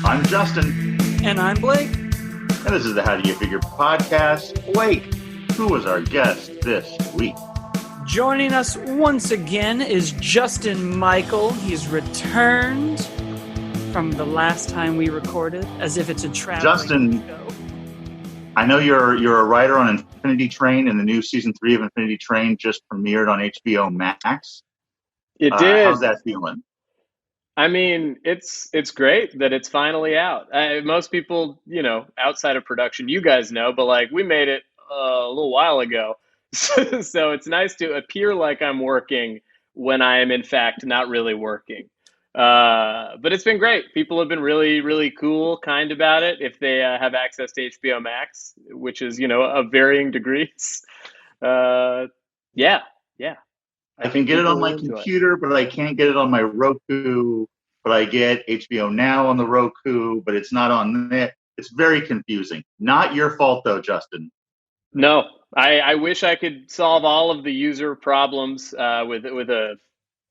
I'm Justin, And I'm Blake. and this is the How Do You Figure podcast. Blake, who was our guest this week? Joining us once again is Justin Michael. He's returned from the last time we recorded, as if it's a traveling Justin, show. I know you're a writer on Infinity Train, and the new season 3 of Infinity Train just premiered on HBO Max. It did. How's that feeling? I mean, it's great that it's finally out. Most people, outside of production, you guys know, but like we made it a little while ago. So it's nice to appear like I'm working when I am in fact not really working. But it's been great. People have been really, really cool, kind about it if they have access to HBO Max, which is, of varying degrees. Yeah. I can get it on my computer, but I can't get it on my Roku. But I get HBO Now on the Roku, but it's not on it. It's very confusing. Not your fault, though, Justin. No, I wish I could solve all of the user problems with a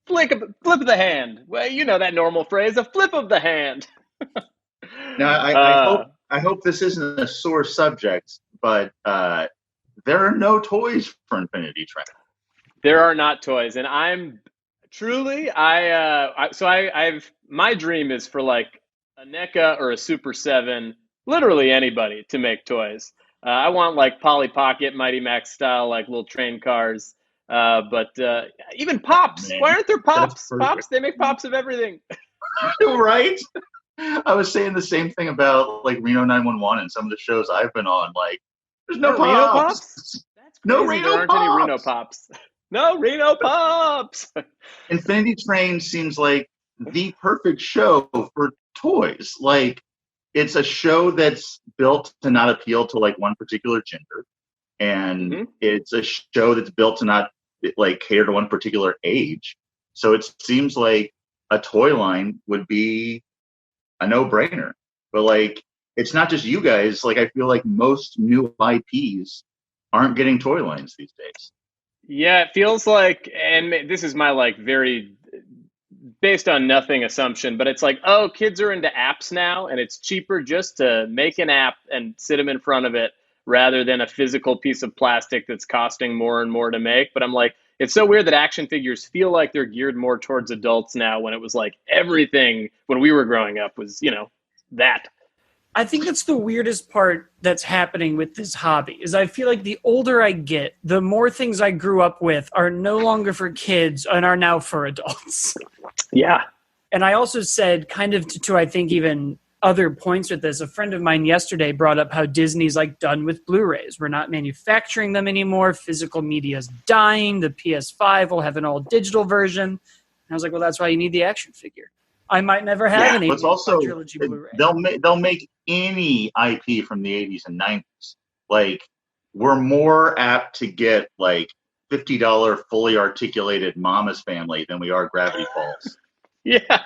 flip of the hand. Well, you know that normal phrase, a flip of the hand. Now, I hope this isn't a sore subject, but there are no toys for Infinity Train. There are not toys, and I'm truly I've my dream is for like a NECA or a Super 7, literally anybody to make toys. I want like Polly Pocket, Mighty Max style, like little train cars. But even Pops. Man, why aren't there Pops? Pops, they make Pops of everything. Right? I was saying the same thing about like Reno 911 and some of the shows I've been on. Like, there's no Reno Pops. That's crazy. No There Reno aren't any Reno Pops. Pops. No Reno Pops. Infinity Train seems like the perfect show for toys. Like, it's a show that's built to not appeal to like one particular gender, and it's a show that's built to not like cater to one particular age. So it seems like a toy line would be a no-brainer. But like, it's not just you guys. Like, I feel like most new IPs aren't getting toy lines these days. Yeah, it feels like, and this is my like very based on nothing assumption, but it's like, oh, kids are into apps now, and it's cheaper just to make an app and sit them in front of it rather than a physical piece of plastic that's costing more and more to make. But I'm like, it's so weird that action figures feel like they're geared more towards adults now, when it was like everything when we were growing up was, that. I think that's the weirdest part that's happening with this hobby is I feel like the older I get, the more things I grew up with are no longer for kids and are now for adults. Yeah. And I also said kind of to I think even other points with this, a friend of mine yesterday brought up how Disney's like done with Blu-rays. We're not manufacturing them anymore. Physical media is dying. The PS5 will have an all digital version. And I was like, well, that's why you need the action figure. I might never have an 80s trilogy Blu-ray. They'll make any IP from the 80s and 90s. Like, we're more apt to get like $50 fully articulated Mama's Family than we are Gravity Falls. Yeah.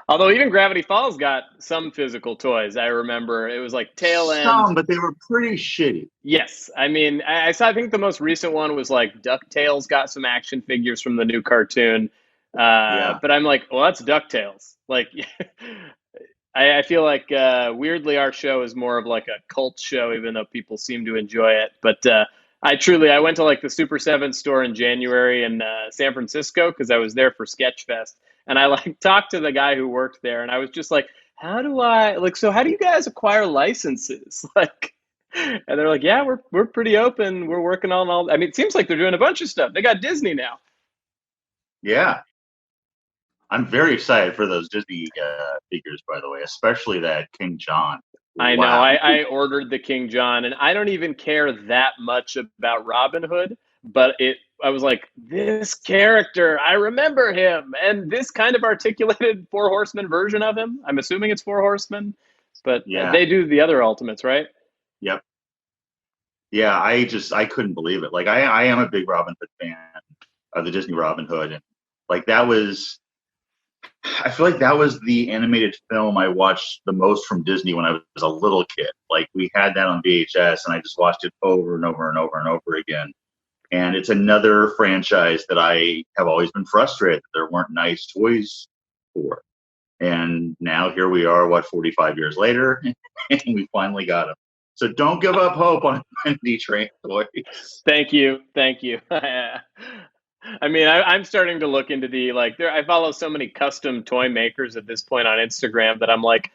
Although even Gravity Falls got some physical toys. I remember it was like tail end. Some, but they were pretty shitty. Yes. I mean, I think the most recent one was like DuckTales got some action figures from the new cartoon. But I'm like, well, that's DuckTales. Like, I feel like weirdly our show is more of like a cult show, even though people seem to enjoy it. But I went to like the Super 7 store in January in San Francisco because I was there for Sketchfest. And I like talked to the guy who worked there, and I was just like, how do you guys acquire licenses? Like, and they're like, yeah, we're pretty open. We're working on all. I mean, it seems like they're doing a bunch of stuff. They got Disney now. Yeah. I'm very excited for those Disney figures, by the way, especially that King John. I know. I ordered the King John, and I don't even care that much about Robin Hood, but I was like, this character, I remember him, and this kind of articulated Four Horsemen version of him. I'm assuming it's Four Horsemen, but they do the other Ultimates, right? Yep. Yeah, I couldn't believe it. Like, I am a big Robin Hood fan of the Disney Robin Hood, and like I feel like that was the animated film I watched the most from Disney when I was a little kid. Like, we had that on VHS, and I just watched it over and over and over and over again. And it's another franchise that I have always been frustrated that there weren't nice toys for. And now here we are, 45 years later, and we finally got him. So don't give up hope on D Train toys. Thank you. I mean, I'm starting to look into I follow so many custom toy makers at this point on Instagram that I'm like,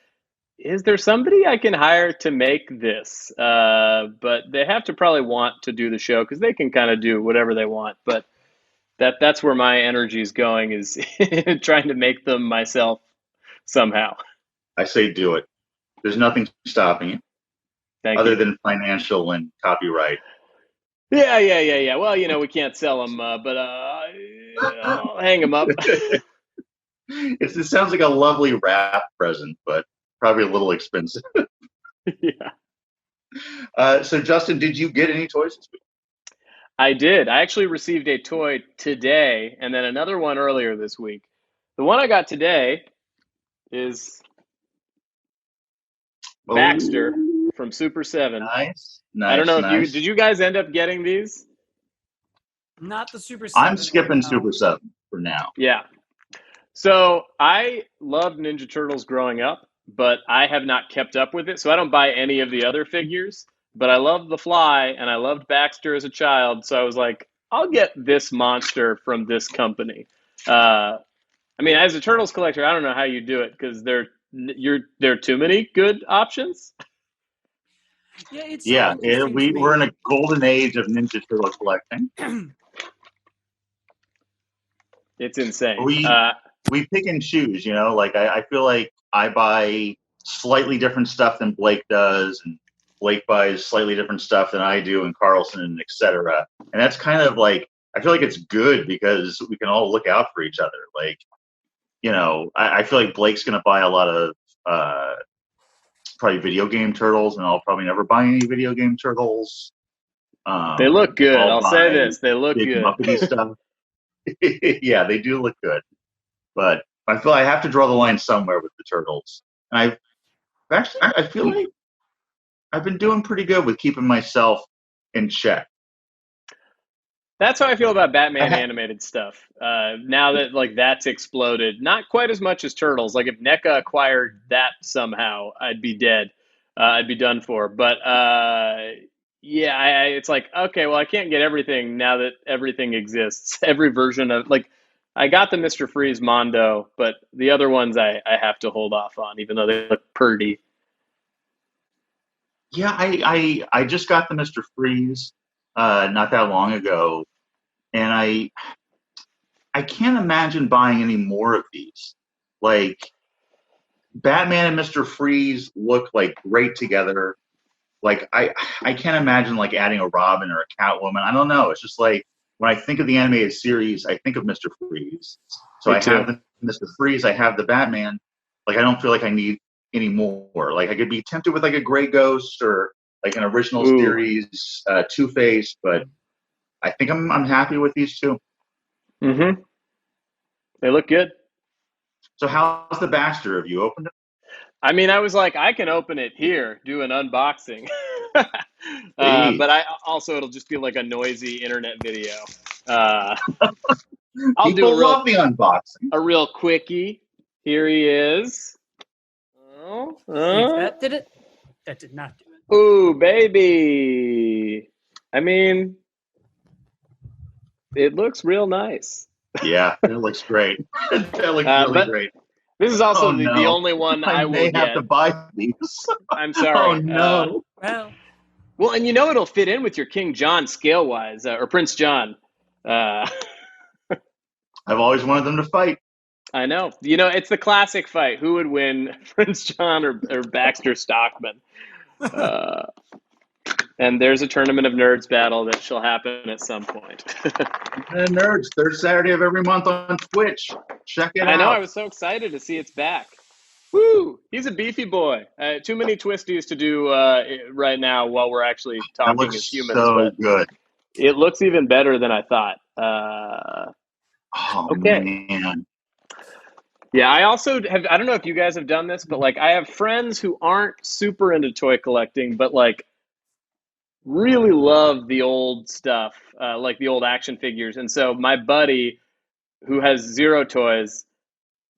is there somebody I can hire to make this? But they have to probably want to do the show because they can kind of do whatever they want. But that's where my energy is going, is trying to make them myself somehow. I say do it. There's nothing stopping you Thank you. than financial and copyright. Yeah. Well, we can't sell them, but I'll hang them up. It sounds like a lovely wrap present, but probably a little expensive. Yeah. So, Justin, did you get any toys this week? I did. I actually received a toy today and then another one earlier this week. The one I got today is Baxter from Super 7. Nice. I don't know if did you guys end up getting these? Not the Super 7. I'm skipping Super 7 for now. Yeah. So I loved Ninja Turtles growing up, but I have not kept up with it. So I don't buy any of the other figures, but I loved The Fly and I loved Baxter as a child. So I was like, I'll get this monster from this company. I mean, as a Turtles collector, I don't know how you do it because there are too many good options. Yeah, we're in a golden age of Ninja Turtle collecting. It's insane. We pick and choose, like I feel like I buy slightly different stuff than Blake does, and Blake buys slightly different stuff than I do, and Carlson, and etc. And that's kind of like, I feel like it's good because we can all look out for each other. Like, I feel like Blake's going to buy a lot of probably video game turtles, and I'll probably never buy any video game turtles. They look good. I'll say this. They look good. Muppety stuff. Yeah, they do look good. But I feel I have to draw the line somewhere with the turtles. And I feel like I've been doing pretty good with keeping myself in check. That's how I feel about Batman animated stuff. Now that that's exploded, not quite as much as Turtles. Like if NECA acquired that somehow, I'd be dead. I'd be done for. But it's like, okay, well, I can't get everything now that everything exists. Every version of I got the Mr. Freeze Mondo, but the other ones I have to hold off on, even though they look pretty. Yeah, I just got the Mr. Freeze not that long ago, and I can't imagine buying any more of these. Like, Batman and Mr. Freeze look like great together. Like, I can't imagine adding a Robin or a Catwoman. I don't know. It's just like, when I think of the animated series, I think of Mr. Freeze. So I have the Mr. Freeze, I have the Batman. I don't feel like I need any more. I could be tempted with a Grey Ghost or an original series Two-Face, but I think I'm happy with these two. Mm-hmm. They look good. So how's the Baxter? Have you opened it? I mean, I was like, I can open it here, do an unboxing. But it'll just be a noisy internet video. People love the unboxing. A real quickie. Here he is. That did it? That did not do it. Ooh, baby. I mean, it looks real nice. Yeah, it looks great. That looks really great. This is also the only one I will get. I may have to buy these. I'm sorry. Oh, no. Well, and it'll fit in with your King John scale-wise, or Prince John. I've always wanted them to fight. I know. It's the classic fight. Who would win, Prince John or Baxter Stockman? And there's a Tournament of Nerds battle that shall happen at some point. Nerds, third Saturday of every month on Twitch. Check it out. I know. I was so excited to see it's back. Woo! He's a beefy boy. Too many twisties to do right now while we're actually talking as humans. So good. It looks even better than I thought. Okay. Man. Yeah, I also have. I don't know if you guys have done this, but I have friends who aren't super into toy collecting, but really love the old stuff, the old action figures. And so my buddy, who has zero toys,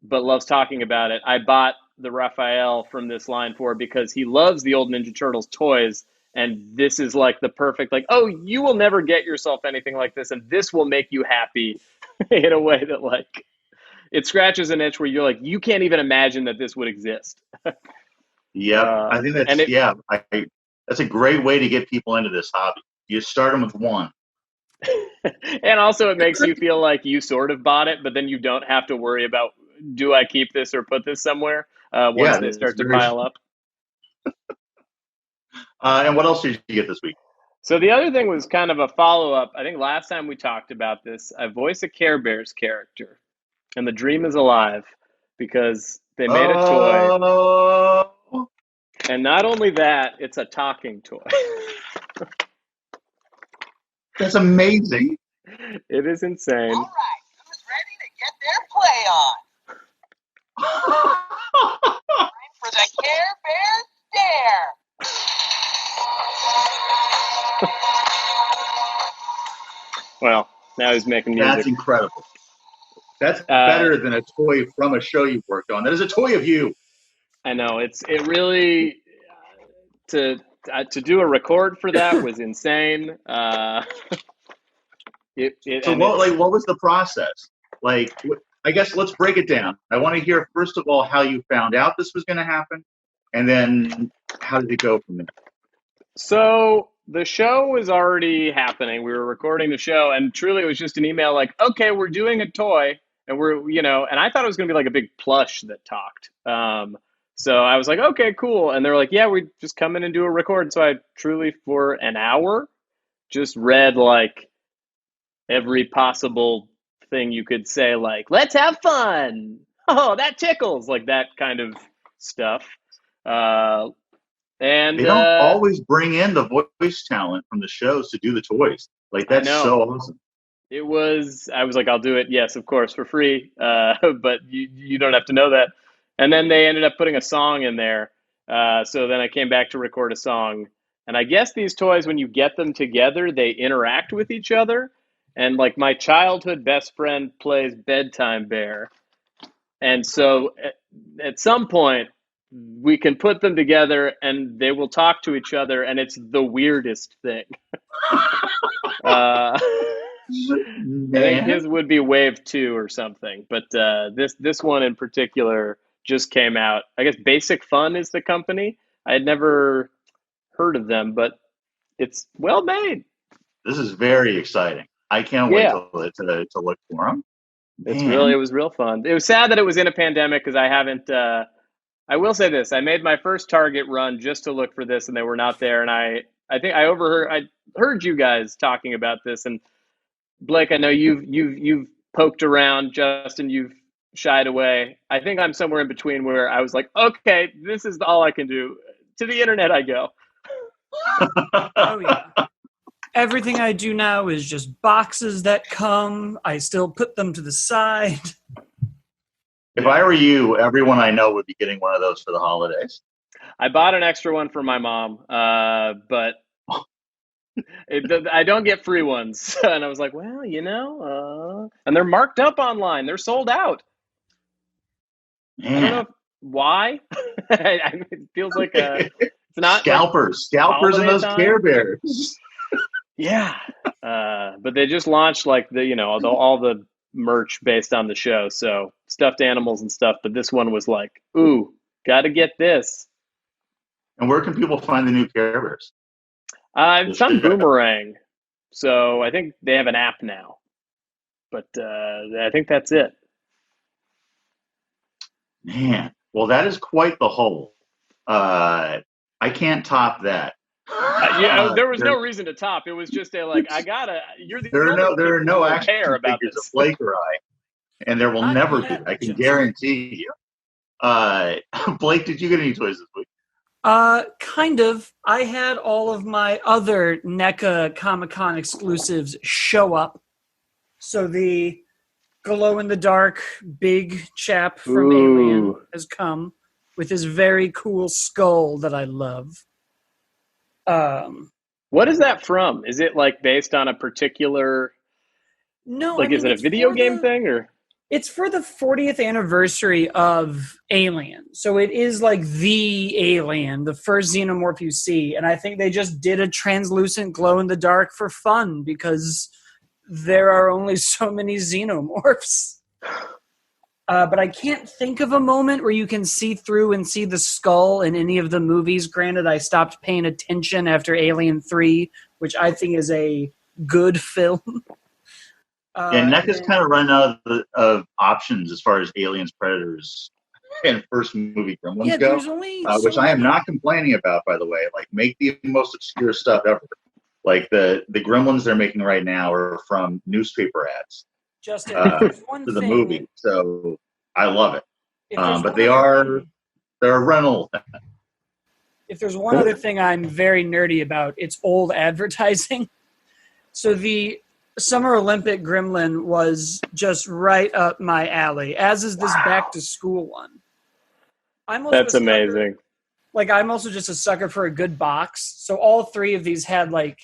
but loves talking about it. I bought the Raphael from this line for because he loves the old Ninja Turtles toys. And this is like the perfect, like, oh, you will never get yourself anything like this. And this will make you happy in a way that, like, it scratches an itch where you're like, you can't even imagine that this would exist. Yep. I think that's, that's a great way to get people into this hobby. You start them with one. And also it makes you feel like you sort of bought it, but then you don't have to worry about, do I keep this or put this somewhere once they start to pile up. And what else did you get this week? So the other thing was kind of a follow-up. I think last time we talked about this, I voice a Care Bears character, and the dream is alive because they made a toy. And not only that, it's a talking toy. That's amazing. It is insane. All right, who's ready to get their play on? Time for the Care Bears Dare. Well, now he's making music. That's incredible. That's better than a toy from a show you've worked on. That is a toy of you. I know. It really to do a record for that was insane. What was the process? Like, I guess let's break it down. I want to hear, first of all, how you found out this was going to happen, and then how did it go from there? So the show was already happening. We were recording the show, and truly it was just an email like, okay, we're doing a toy, and and I thought it was going to be like a big plush that talked. So I was like, okay, cool. And they're like, yeah, we just come in and do a record. So I truly, for an hour, just read like every possible thing you could say, like, let's have fun. Oh, that tickles, like that kind of stuff. And they don't always bring in the voice talent from the shows to do the toys. Like, that's so awesome. I was like, I'll do it. Yes, of course, for free. But you don't have to know that. And then they ended up putting a song in there. So then I came back to record a song. And I guess these toys, when you get them together, they interact with each other. And like my childhood best friend plays Bedtime Bear. And so at some point, we can put them together and they will talk to each other. And it's the weirdest thing. I think his would be Wave 2 or something. But this one in particular just came out. I guess Basic Fun is the company. I had never heard of them, but it's well made. This is very exciting. I can't wait to look for them. It was real fun. It was sad that it was in a pandemic because I haven't. I will say this: I made my first Target run just to look for this, and they were not there. And I think I heard you guys talking about this, and Blake, I know you've poked around. Justin, you've shied away. I think I'm somewhere in between where I was like, okay, this is all I can do. To the internet I go. Oh yeah. Everything I do now is just boxes that come. I still put them to the side. If I were you, everyone I know would be getting one of those for the holidays. I bought an extra one for my mom, but I don't get free ones. And I was like, well, and they're marked up online. They're sold out. Man. I don't know why. It feels like it's not scalpers and those Care Bears. Yeah, but they just launched like all the merch based on the show, so stuffed animals and stuff. But this one was like, ooh, got to get this. And where can people find the new Care Bears? It's on Boomerang, so I think they have an app now. But I think that's it. Man, well, that is quite the haul. I can't top that. There was no reason to top. It was just you're the there are no action care about figures this. of Blake or I, and there will never be. I can guarantee you. Blake, did you get any toys this week? Kind of. I had all of my other NECA Comic-Con exclusives show up. So the glow-in-the-dark big chap from Alien has come with his very cool skull that I love. What is that from? Is it like based on a particular? No, like, is it a video game thing or? It's for the 40th anniversary of Alien. So it is like the Alien, the first xenomorph you see. And I think they just did a translucent glow in the dark for fun because there are only so many xenomorphs. But I can't think of a moment where you can see through and see the skull in any of the movies. Granted, I stopped paying attention after Alien 3, which I think is a good film. NECA's kind of run out of options as far as Aliens, Predators, and first movie Gremlins go. There's only which I am not complaining about, by the way. Like, make the most obscure stuff ever. Like the Gremlins they're making right now are from newspaper ads. Justin, for the movie, so I love it. But they're a rental thing. If there's one other thing I'm very nerdy about, it's old advertising. So the Summer Olympic Gremlin was just right up my alley, as is this back to school one. That's amazing. I'm also just a sucker for a good box. So all three of these had like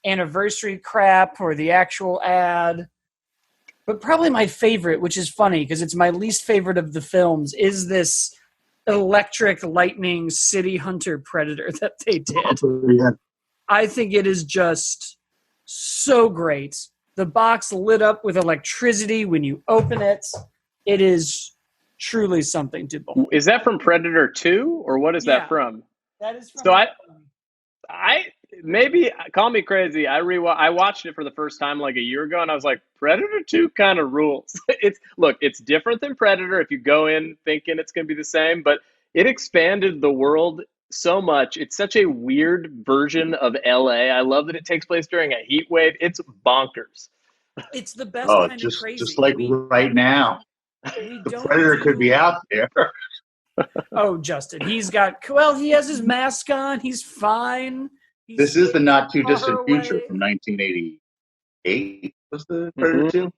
anniversary crap or the actual ad. But probably my favorite, which is funny because it's my least favorite of the films, is this Electric Lightning City Hunter Predator that they did. Yeah. I think it is just so great. The box lit up with electricity when you open it. It is truly something to behold. Is that from Predator 2 or what is that from? That is from. So I maybe call me crazy. I watched it for the first time like a year ago, and I was like, Predator 2 kind of rules. It's different than Predator if you go in thinking it's going to be the same, but it expanded the world so much. It's such a weird version of LA. I love that it takes place during a heat wave. It's bonkers. It's the best kind of crazy. Just like right now. The Predator could be out there. Oh, Justin, he has his mask on. He's fine. This is the not too distant future from 1988. Was the Predator 2?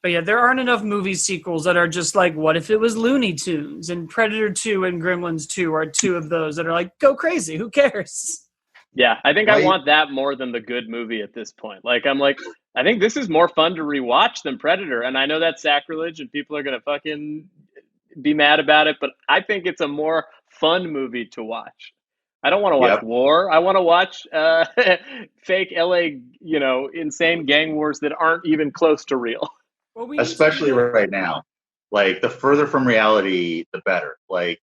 But yeah, there aren't enough movie sequels that are just like, what if it was Looney Tunes? And Predator 2 and Gremlins 2 are two of those that are like, go crazy. Who cares? Yeah, I think I want that more than the good movie at this point. I think this is more fun to rewatch than Predator. And I know that's sacrilege and people are going to fucking be mad about it, but I think it's a more fun movie to watch. I don't want to watch war. I want to watch fake LA, insane gang wars that aren't even close to real. Well, especially right now. Like, the further from reality, the better. Like,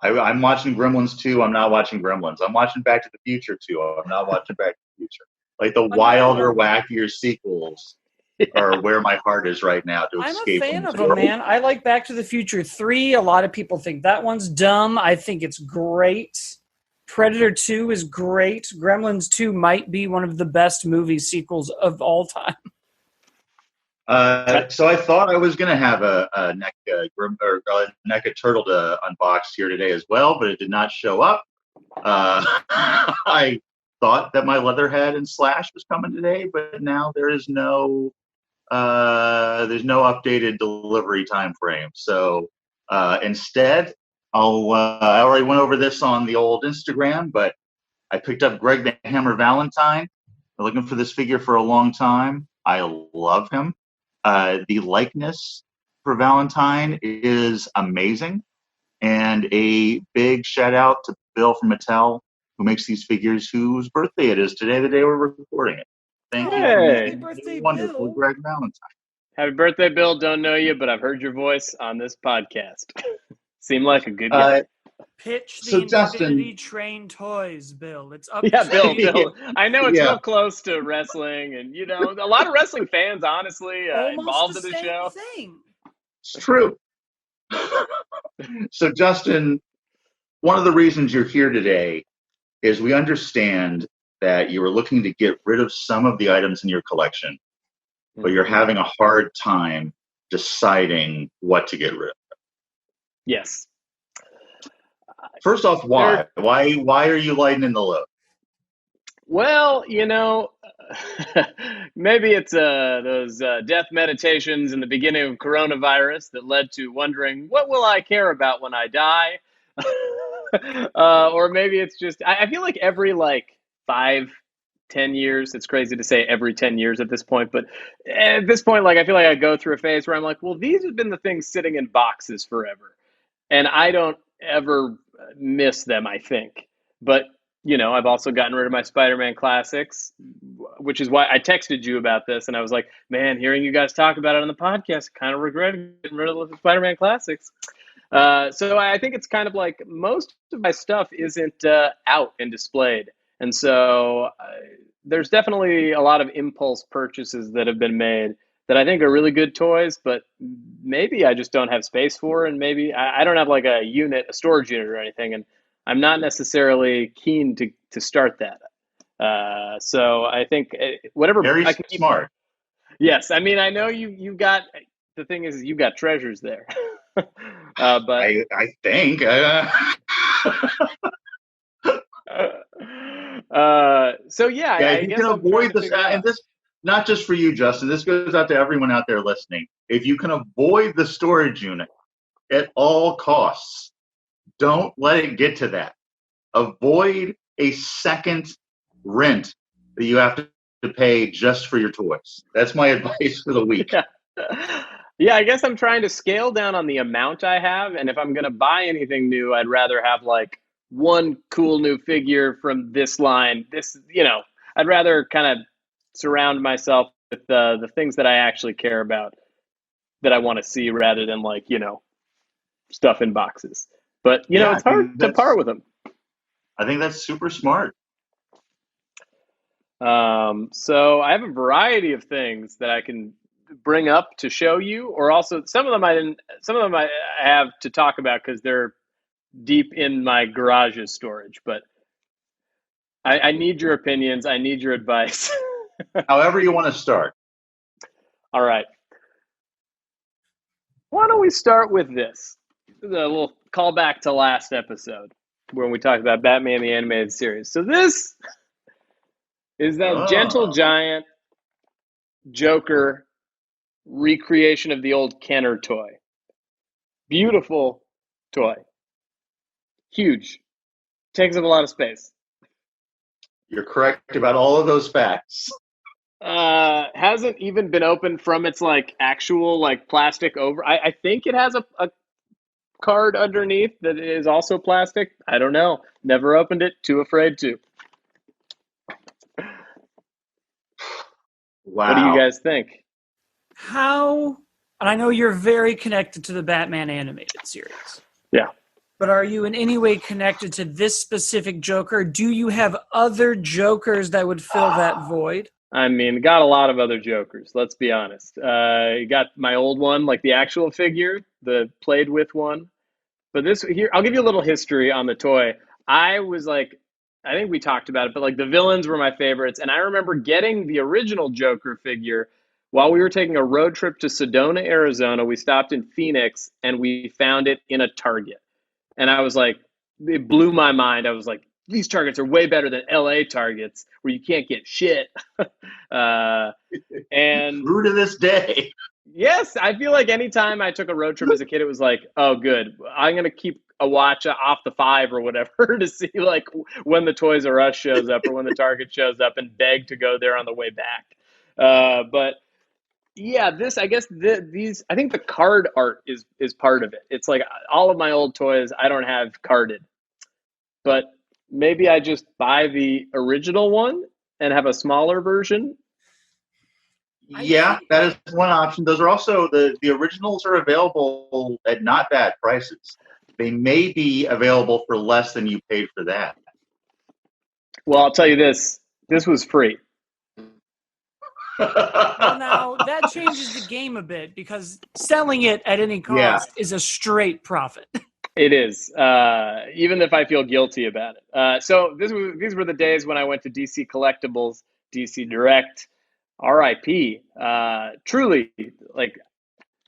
I'm watching Gremlins 2. I'm not watching Gremlins. I'm watching Back to the Future 2. I'm not watching Back to the Future. Like, the wilder, wackier sequels are where my heart is right now to escape. I'm a fan of them, man. I like Back to the Future 3. A lot of people think that one's dumb. I think it's great. Predator 2 is great. Gremlins 2 might be one of the best movie sequels of all time. So I thought I was going to have a NECA turtle to unbox here today as well, but it did not show up. I thought that my Leatherhead and Slash was coming today, but now there's no updated delivery time frame. So instead, I already went over this on the old Instagram, but I picked up Greg the Hammer Valentine. Been looking for this figure for a long time. I love him. The likeness for Valentine is amazing. And a big shout out to Bill from Mattel, who makes these figures, whose birthday it is today, the day we're recording it. Thank you. Happy birthday, wonderful, Bill. Greg Valentine. Happy birthday, Bill. Don't know you, but I've heard your voice on this podcast. Seem like a good guy. Pitch the Infinity Train toys, Bill. It's up to Bill. Bill. I know it's real close to wrestling, and a lot of wrestling fans, honestly, involved in the show. Thing. It's true. So, Justin, one of the reasons you're here today is we understand that you were looking to get rid of some of the items in your collection, but you're having a hard time deciding what to get rid of. Yes. First off, why? Why are you lightening the load? Well, maybe it's those death meditations in the beginning of coronavirus that led to wondering, what will I care about when I die? Or maybe it's just, I feel like every 5-10 10 years. It's crazy to say every 10 years at this point, but at this point, like, I feel like I go through a phase where I'm like, well, these have been the things sitting in boxes forever. And I don't ever miss them, I think. But, I've also gotten rid of my Spider-Man classics, which is why I texted you about this. And I was like, man, hearing you guys talk about it on the podcast, kind of regret getting rid of the Spider-Man classics. So I think it's kind of like most of my stuff isn't out and displayed. And so there's definitely a lot of impulse purchases that have been made that I think are really good toys, but maybe I just don't have space for, and maybe I don't have like a storage unit or anything, and I'm not necessarily keen to start that. So I think whatever Very I can keep. smart. Yes, I mean, I know you got, the thing is you got treasures there. But I think. So yeah, Yeah, I if you guess can I'm trying avoid to this, figure out. and this not just for you, Justin. This goes out to everyone out there listening. If you can avoid the storage unit at all costs, don't let it get to that. Avoid a second rent that you have to pay just for your toys. That's my advice for the week. Yeah. Yeah, I guess I'm trying to scale down on the amount I have, and if I'm going to buy anything new, I'd rather have like one cool new figure from this line. I'd rather kind of surround myself with the things that I actually care about, that I want to see, rather than like, stuff in boxes. But, Yeah, it's hard to part with them. I think that's super smart. So I have a variety of things that I can bring up to show you, or also some of them I have to talk about because they're deep in my garage's storage. But I need your opinions. I need your advice. However you want to start. All right. Why don't we start with this? A little callback to last episode when we talked about Batman the Animated Series. So this is that Gentle Giant Joker recreation of the old Kenner toy. Beautiful toy. Huge. Takes up a lot of space. You're correct about all of those facts. Hasn't even been opened from its like actual like plastic over. I think it has a card underneath that is also plastic. I don't know. Never opened it. Too afraid to. Wow. What do you guys think? How, and I know you're very connected to the Batman animated series. Yeah. But are you in any way connected to this specific Joker? Do you have other Jokers that would fill that void? I mean, got a lot of other Jokers, let's be honest. You got my old one, like the actual figure, the played with one. But this here, I'll give you a little history on the toy. I was like, I think we talked about it, but like the villains were my favorites. And I remember getting the original Joker figure while we were taking a road trip to Sedona, Arizona. We stopped in Phoenix and we found it in a Target. And I was like, it blew my mind. I was like, these Targets are way better than LA Targets where you can't get shit. And True to this day. yes, I feel like anytime I took a road trip as a kid, it was like, oh, good. I'm going to keep a watch off the 5 or whatever to see like when the Toys R Us shows up or when the Target shows up, and beg to go there on the way back. But yeah, I guess these, I think the card art is part of it. It's like all of my old toys I don't have carded, but maybe I just buy the original one and have a smaller version. Yeah, that is one option. Those are also the originals are available at not bad prices. They may be available for less than you paid for that. Well, I'll tell you this was free. Well, now that changes the game a bit because selling it at any cost is a straight profit. It is, even if I feel guilty about it. So these were the days when I went to DC Collectibles, DC Direct, RIP. Truly, like,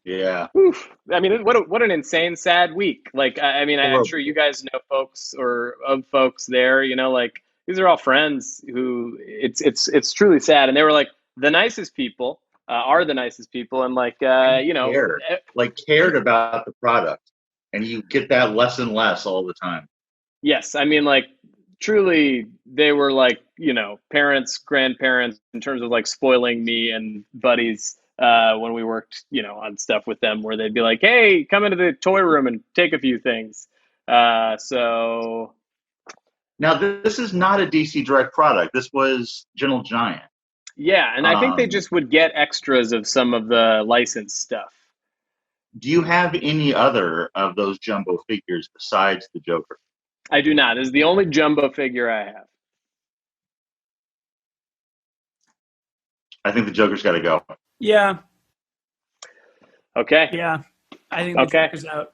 yeah. Oof. I mean, what an insane, sad week. Like, I mean, I'm sure you guys know folks or of folks there. Like these are all friends who it's truly sad, and they were like the nicest people. Are the nicest people, and like cared about the product, and you get that less and less all the time. Yes, I mean, like truly, they were like, parents, grandparents in terms of like spoiling me and buddies when we worked, on stuff with them, where they'd be like, "Hey, come into the toy room and take a few things." So Now, this is not a DC Direct product. This was Gentle Giant. yeah, and I think they just would get extras of some of the licensed stuff. Do you have any other of those jumbo figures besides the Joker? I do not. This is the only jumbo figure I have. I think the Joker's got to go. Yeah. Okay. Yeah. I think the Joker's out.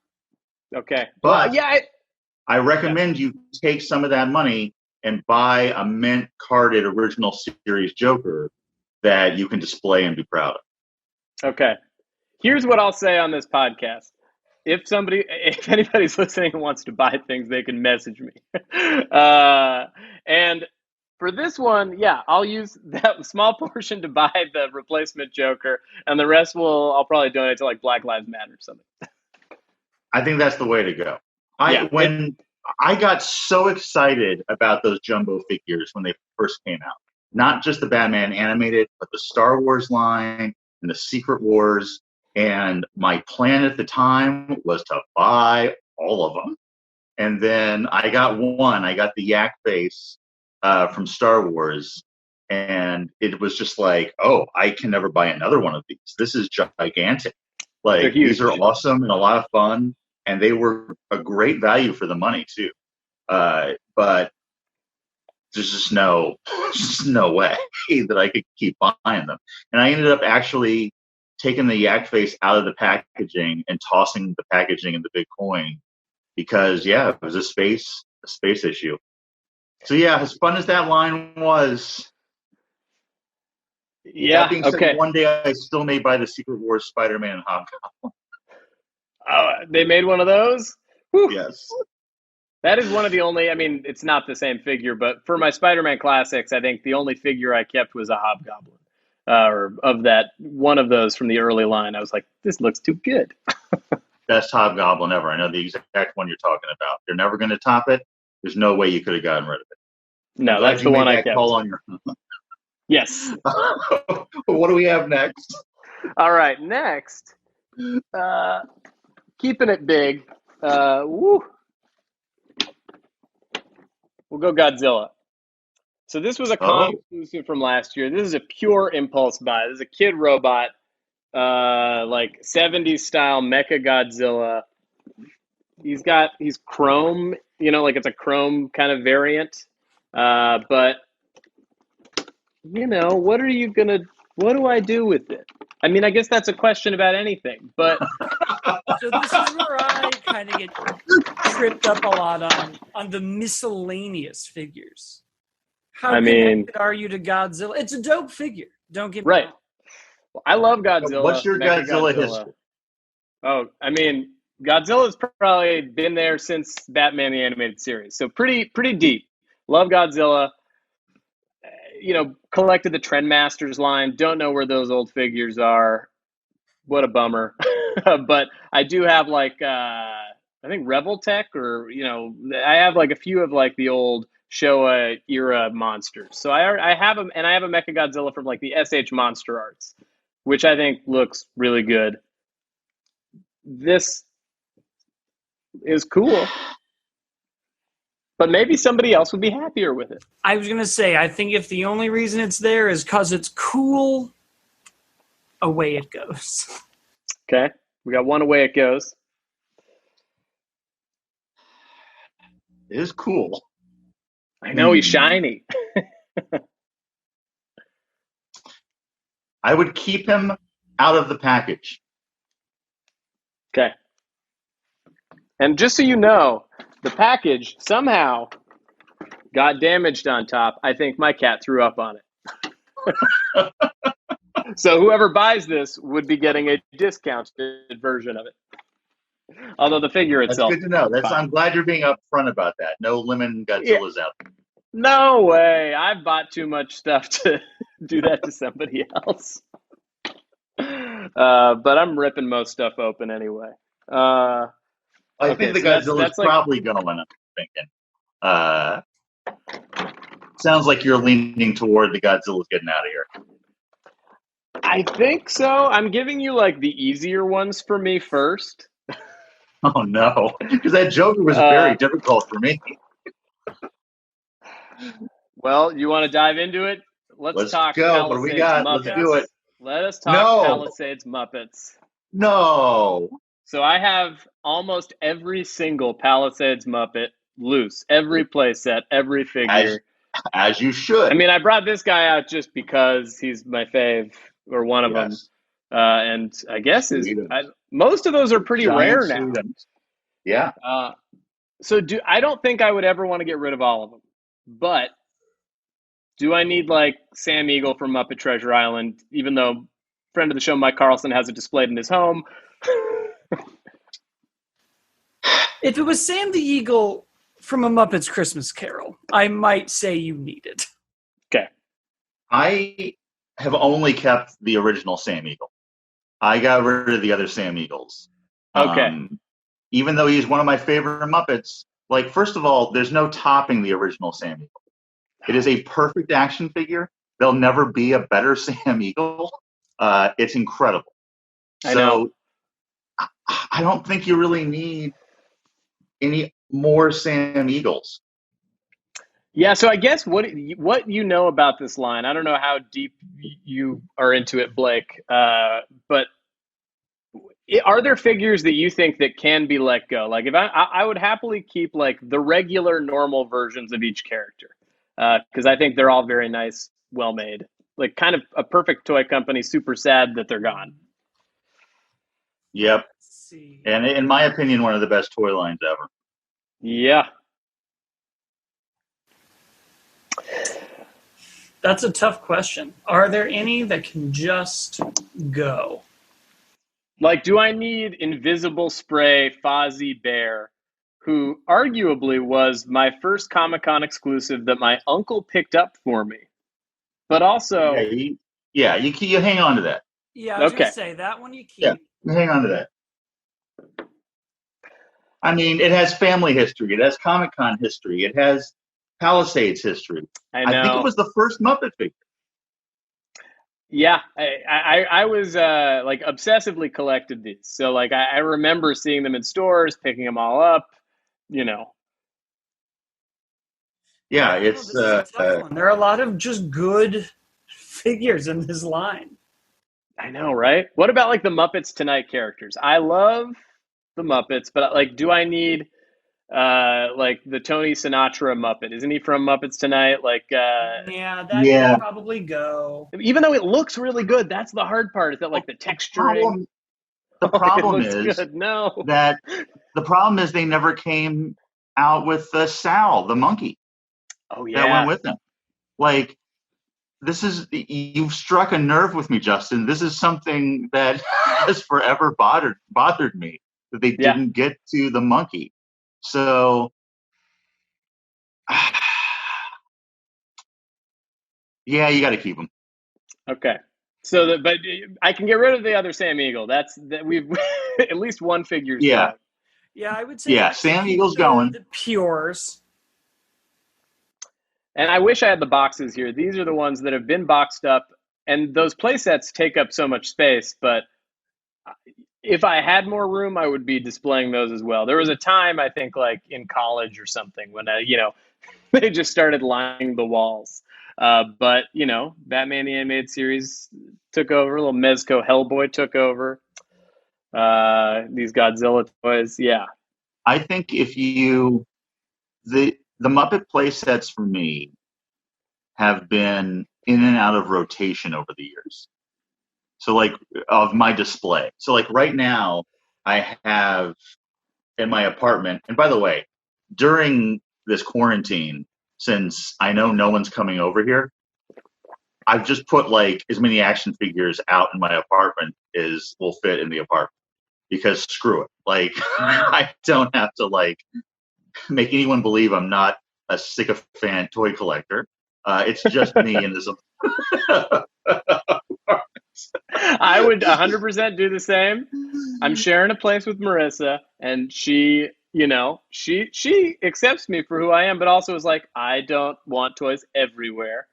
Okay. But well, yeah, I recommend you take some of that money and buy a mint carded original series Joker that you can display and be proud of. Okay. Here's what I'll say on this podcast. If anybody's listening and wants to buy things, they can message me. And for this one, yeah, I'll use that small portion to buy the replacement Joker, and the rest I'll probably donate to like Black Lives Matter or something. I think that's the way to go. I got so excited about those jumbo figures when they first came out. Not just the Batman animated, but the Star Wars line and the Secret Wars. And my plan at the time was to buy all of them. And then I got one. I got the Yak face from Star Wars. And it was just like, oh, I can never buy another one of these. This is gigantic. Like, these are awesome and a lot of fun. And they were a great value for the money, too. But there's just no way that I could keep buying them. And I ended up actually taking the Yak face out of the packaging and tossing the packaging in the big coin because, it was a space issue. So, as fun as that line was, that being said, one day I still may buy the Secret Wars Spider-Man and Hobgoblin. Oh, they made one of those? Whew. Yes. That is one of the only, it's not the same figure, but for my Spider-Man classics, I think the only figure I kept was a Hobgoblin. Or of that, one of those from the early line. I was like, this looks too good. Best Hobgoblin ever. I know the exact one you're talking about. They're never going to top it. There's no way you could have gotten rid of it. No, that's the one I kept. Call on your... Yes. What do we have next? All right, next. Keeping it big. We'll go Godzilla. So this was a con exclusive from last year. This is a pure impulse buy. This is a kid robot, like 70s style Mecha Godzilla. He's chrome, like it's a chrome kind of variant. But what do I do with it? I guess that's a question about anything, but. So this is where I kind of get tripped up a lot on the miscellaneous figures. How connected are you to Godzilla? It's a dope figure. Don't get me wrong. Well, I love Godzilla. What's your Godzilla history? Oh, Godzilla's probably been there since Batman the Animated Series, so pretty deep. Love Godzilla. Collected the Trendmasters line. Don't know where those old figures are. What a bummer. But I do have like I think Rebel Tech, or I have like a few of like the old Showa era monsters. So I have them, and I have a Mecha Godzilla from like the SH Monster Arts, which I think looks really good. This is cool, but maybe somebody else would be happier with it. I was gonna say, I think if the only reason it's there is because it's cool, away it goes. Okay, we got one away it goes. It is cool. I know he's shiny. I would keep him out of the package. Okay. And just so you know, the package somehow got damaged on top. I think my cat threw up on it. So whoever buys this would be getting a discounted version of it. Although the figure itself. That's good to know. I'm glad you're being upfront about that. No lemon Godzilla's out there. No way. I've bought too much stuff to do that to somebody else. But I'm ripping most stuff open anyway. I think the Godzilla's probably going, I'm thinking. Sounds like you're leaning toward the Godzilla's getting out of here. I think so. I'm giving you like the easier ones for me first. Oh no, because that Joker was very difficult for me. Well, you want to dive into it? Let's Talk go. What do we got? Muppets. Let's do it. Let us talk No. Palisades Muppets. No. So I have almost every single Palisades Muppet loose, every playset, every figure. As you should. I mean, I brought this guy out just because he's my fave, or one of them. And I guess most of those are pretty rare now. Yeah. So I don't think I would ever want to get rid of all of them. But do I need like Sam Eagle from Muppet Treasure Island, even though friend of the show Mike Carlson has it displayed in his home? If it was Sam the Eagle from A Muppet's Christmas Carol, I might say you need it. Okay. I have only kept the original Sam Eagle. I got rid of the other Sam Eagles. Okay. Even though he's one of my favorite Muppets, like, first of all, there's no topping the original Sam Eagle. It is a perfect action figure. There'll never be a better Sam Eagle. It's incredible. I know. I don't think you really need any more Sam Eagles. Yeah, so I guess what you know about this line, I don't know how deep you are into it, Blake, but are there figures that you think that can be let go? Like, if I would happily keep like the regular normal versions of each character, because I think they're all very nice, well made, like kind of a perfect toy company. Super sad that they're gone. Yep. And in my opinion, one of the best toy lines ever. Yeah. That's a tough question. Are there any that can just go? Like, do I need Invisible Spray Fozzie Bear, who arguably was my first Comic-Con exclusive that my uncle picked up for me? But also... Yeah, you hang on to that. Yeah, I was going to say, that one you keep. Yeah, you hang on to that. I mean, it has family history. It has Comic-Con history. It has Palisades history. I know. I think it was the first Muppet figure. Yeah, I was like obsessively collected these. So like I remember seeing them in stores, picking them all up, you know. Yeah, it's a tough one. There are a lot of just good figures in this line. I know, right? What about like the Muppets Tonight characters? I love the Muppets, but like, do I need like the Tony Sinatra Muppet? Isn't he from Muppets Tonight? Like, yeah, that can probably go. Even though it looks really good, that's the hard part. Is that like the texturing? The problem is that the problem is they never came out with Sal, the monkey. Oh yeah, that went with them. Like, you've struck a nerve with me, Justin. This is something that has forever bothered me, that they didn't get to the monkey. So, yeah, you got to keep them. Okay. So, but I can get rid of the other Sam Eagle. That we've at least one figure's gone. Yeah, I would say. Yeah, Sam Eagle's going. The pures. And I wish I had the boxes here. These are the ones that have been boxed up, and those play sets take up so much space. But if I had more room, I would be displaying those as well. There was a time, I think, like in college or something, when they just started lining the walls. But Batman the Animated Series took over. Little Mezco Hellboy took over. These Godzilla toys, yeah. I think the Muppet play sets for me have been in and out of rotation over the years. So like of my display. So like right now I have in my apartment, and by the way, during this quarantine, since I know no one's coming over here, I've just put like as many action figures out in my apartment as will fit in the apartment, because screw it. Like I don't have to like make anyone believe I'm not a sycophant toy collector. It's just me in this. I would 100% do the same. I'm sharing a place with Marissa, and she you know, she accepts me for who I am, but also is like, I don't want toys everywhere.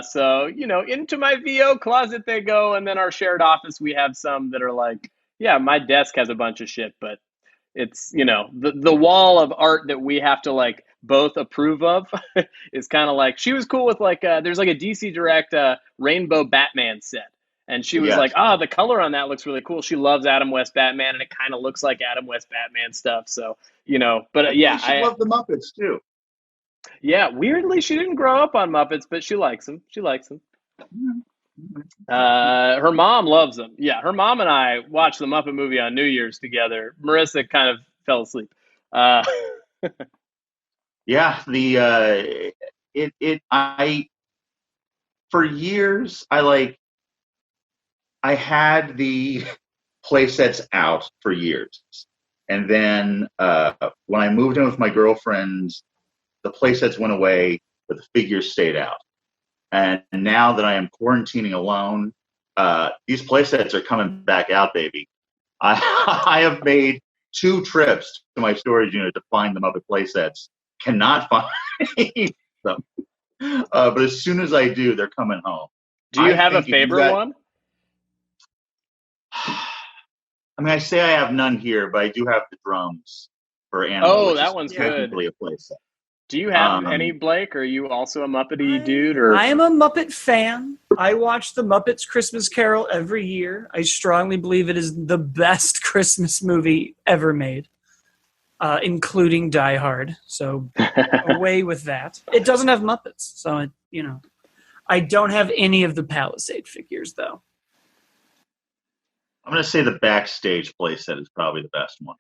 So, you know, into my VO closet they go, and then our shared office, we have some that are like, yeah, my desk has a bunch of shit, but it's, you know, the wall of art that we have to like both approve of is kind of like, she was cool with like, there's like a DC Direct rainbow Batman set. And she was like, Yes. the color on that looks really cool. She loves Adam West Batman, and it kind of looks like Adam West Batman stuff. So, you know, but I yeah, think she loved the Muppets too. yeah, weirdly, she didn't grow up on Muppets, but she likes them. She likes them. Her mom loves them. Yeah, her mom and I watched the Muppet movie on New Year's together. Marissa kind of fell asleep. Yeah, I for years I had the play sets out for years. And then when I moved in with my girlfriend, the play sets went away, but the figures stayed out. And now that I am quarantining alone, these play sets are coming back out, baby. I have made 2 trips to my storage unit to find the Muppet play sets. Cannot find them. But as soon as I do, they're coming home. Do you have a favorite one? I mean, I say I have none here, but I do have the drums for Animal. Oh, which that is one's technically good. a playset. Do you have any, Blake? Are you also a Muppety dude? Or I am a Muppet fan. I watch the Muppets Christmas Carol every year. I strongly believe it is the best Christmas movie ever made, including Die Hard. So away with that. It doesn't have Muppets, so it, you know. I don't have any of the Palisade figures, though. I'm going to say the backstage playset is probably the best one.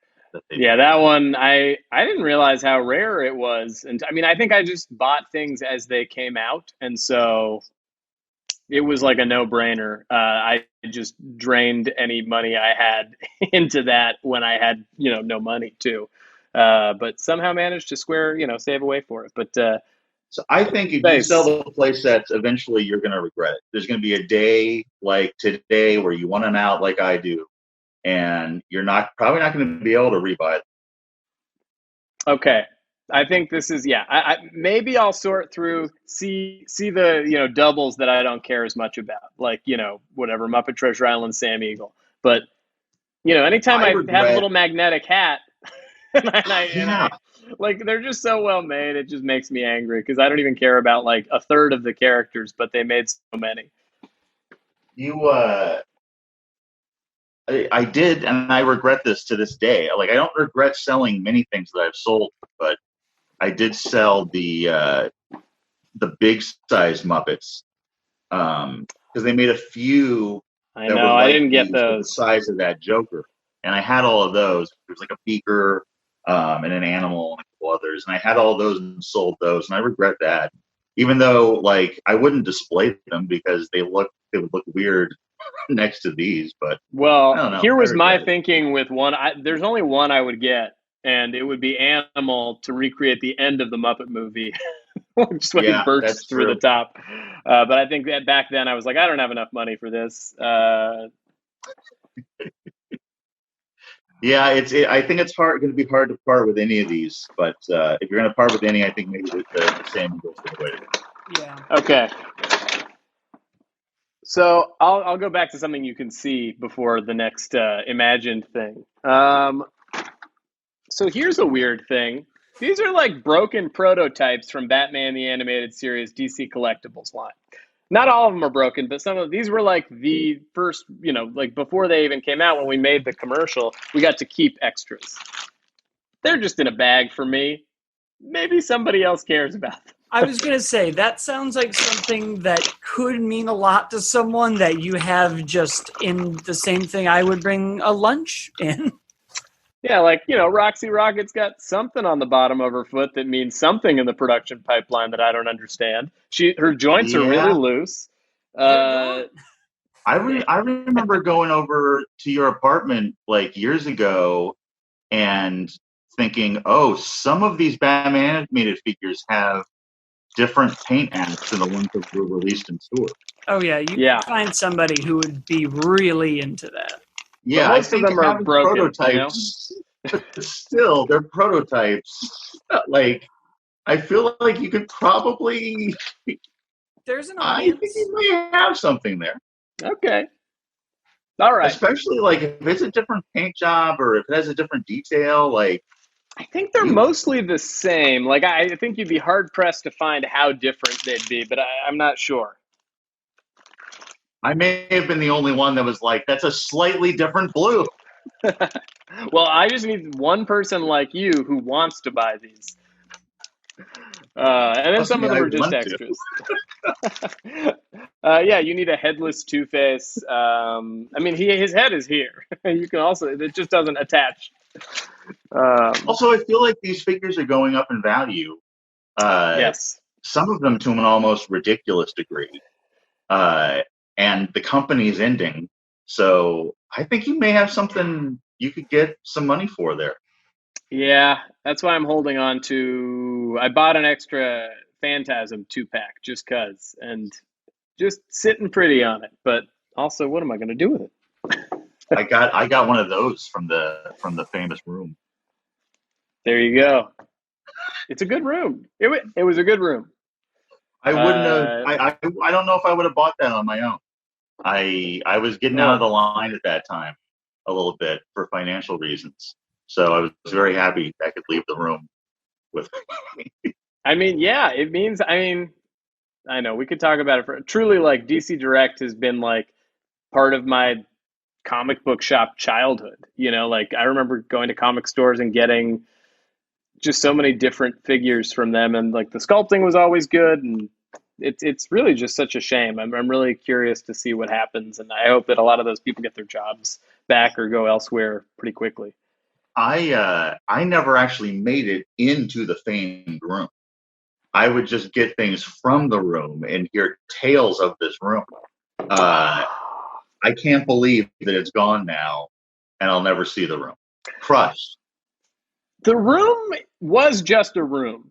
That one, I didn't realize how rare it was. And I mean, I think I just bought things as they came out. And so it was like a no-brainer. I just drained any money I had into that when I had, you know, no money too. But somehow managed to save away for it. But so I think if you sell the play sets, eventually you're going to regret it. There's going to be a day like today where you want them out like I do, and you're probably not going to be able to rebuy it. Okay. I think this is, I maybe I'll sort through, see the, you know, doubles that I don't care as much about, like, you know, whatever, Muppet Treasure Island, Sam Eagle. But, you know, anytime I have a little magnetic hat, and I like, they're just so well made, it just makes me angry because I don't even care about like a third of the characters, but they made so many. I did, and I regret this to this day. Like, I don't regret selling many things that I've sold, but I did sell the big size Muppets because they made a few. I know, I didn't get those. The size of that Joker, and I had all of those. There was like a beaker and an animal and a couple others, and I had all those and sold those, and I regret that. Even though, like, I wouldn't display them because they would look weird next to these. But here was my thinking with one. There's only one I would get, and it would be Animal to recreate the end of the Muppet movie, just when he bursts through the top. But I think that back then I was like, I don't have enough money for this. Yeah, I think it's going to be hard to part with any of these. But if you're going to part with any, I think maybe the same goes the way to go. Yeah. Okay. So I'll go back to something you can see before the next imagined thing. So here's a weird thing. These are like broken prototypes from Batman the Animated Series DC Collectibles line. Not all of them are broken, but some of these were like the first, you know, like before they even came out, when we made the commercial, we got to keep extras. They're just in a bag for me. Maybe somebody else cares about them. I was going to say, that sounds like something that could mean a lot to someone that you have just in the same thing I would bring a lunch in. Yeah, like, you know, Roxy Rocket's got something on the bottom of her foot that means something in the production pipeline that I don't understand. Her joints are really loose. I remember going over to your apartment like years ago and thinking, oh, some of these Batman animated figures have different paint apps than the ones that were released in store. Oh, yeah. You can find somebody who would be really into that. Yeah, most of them are broken. Prototypes. but still, they're prototypes. Like, I feel like you could probably. There's an I audience. think you may have something there. Okay. All right. Especially like if it's a different paint job or if it has a different detail. Like, I think they're mostly the same. Like, I think you'd be hard pressed to find how different they'd be, but I'm not sure. I may have been the only one that was like, that's a slightly different blue. Well, I just need one person like you who wants to buy these. And then some of them are just extras. Yeah, you need a headless Two-Face. I mean, his head is here. You can also, it just doesn't attach. Also, I feel like these figures are going up in value. Yes. Some of them to an almost ridiculous degree. And the company's ending. So I think you may have something you could get some money for there. Yeah, that's why I'm holding on to. I bought an extra Phantasm 2-pack just cause, and just sitting pretty on it. But also, what am I going to do with it? I got one of those from the famous room. There you go. It's a good room. It was a good room. I wouldn't have. I don't know if I would have bought that on my own. I was getting out of the line at that time a little bit for financial reasons. So I was very happy I could leave the room with. I mean, yeah, it means. I mean, I know we could talk about it truly. Like DC Direct has been like part of my comic book shop childhood. You know, like I remember going to comic stores and getting just so many different figures from them, and like the sculpting was always good, and it's really just such a shame. I'm really curious to see what happens, and I hope that a lot of those people get their jobs back or go elsewhere pretty quickly. I never actually made it into the famed room. I would just get things from the room and hear tales of this room. I can't believe that it's gone now, and I'll never see the room. Crushed. The room was just a room.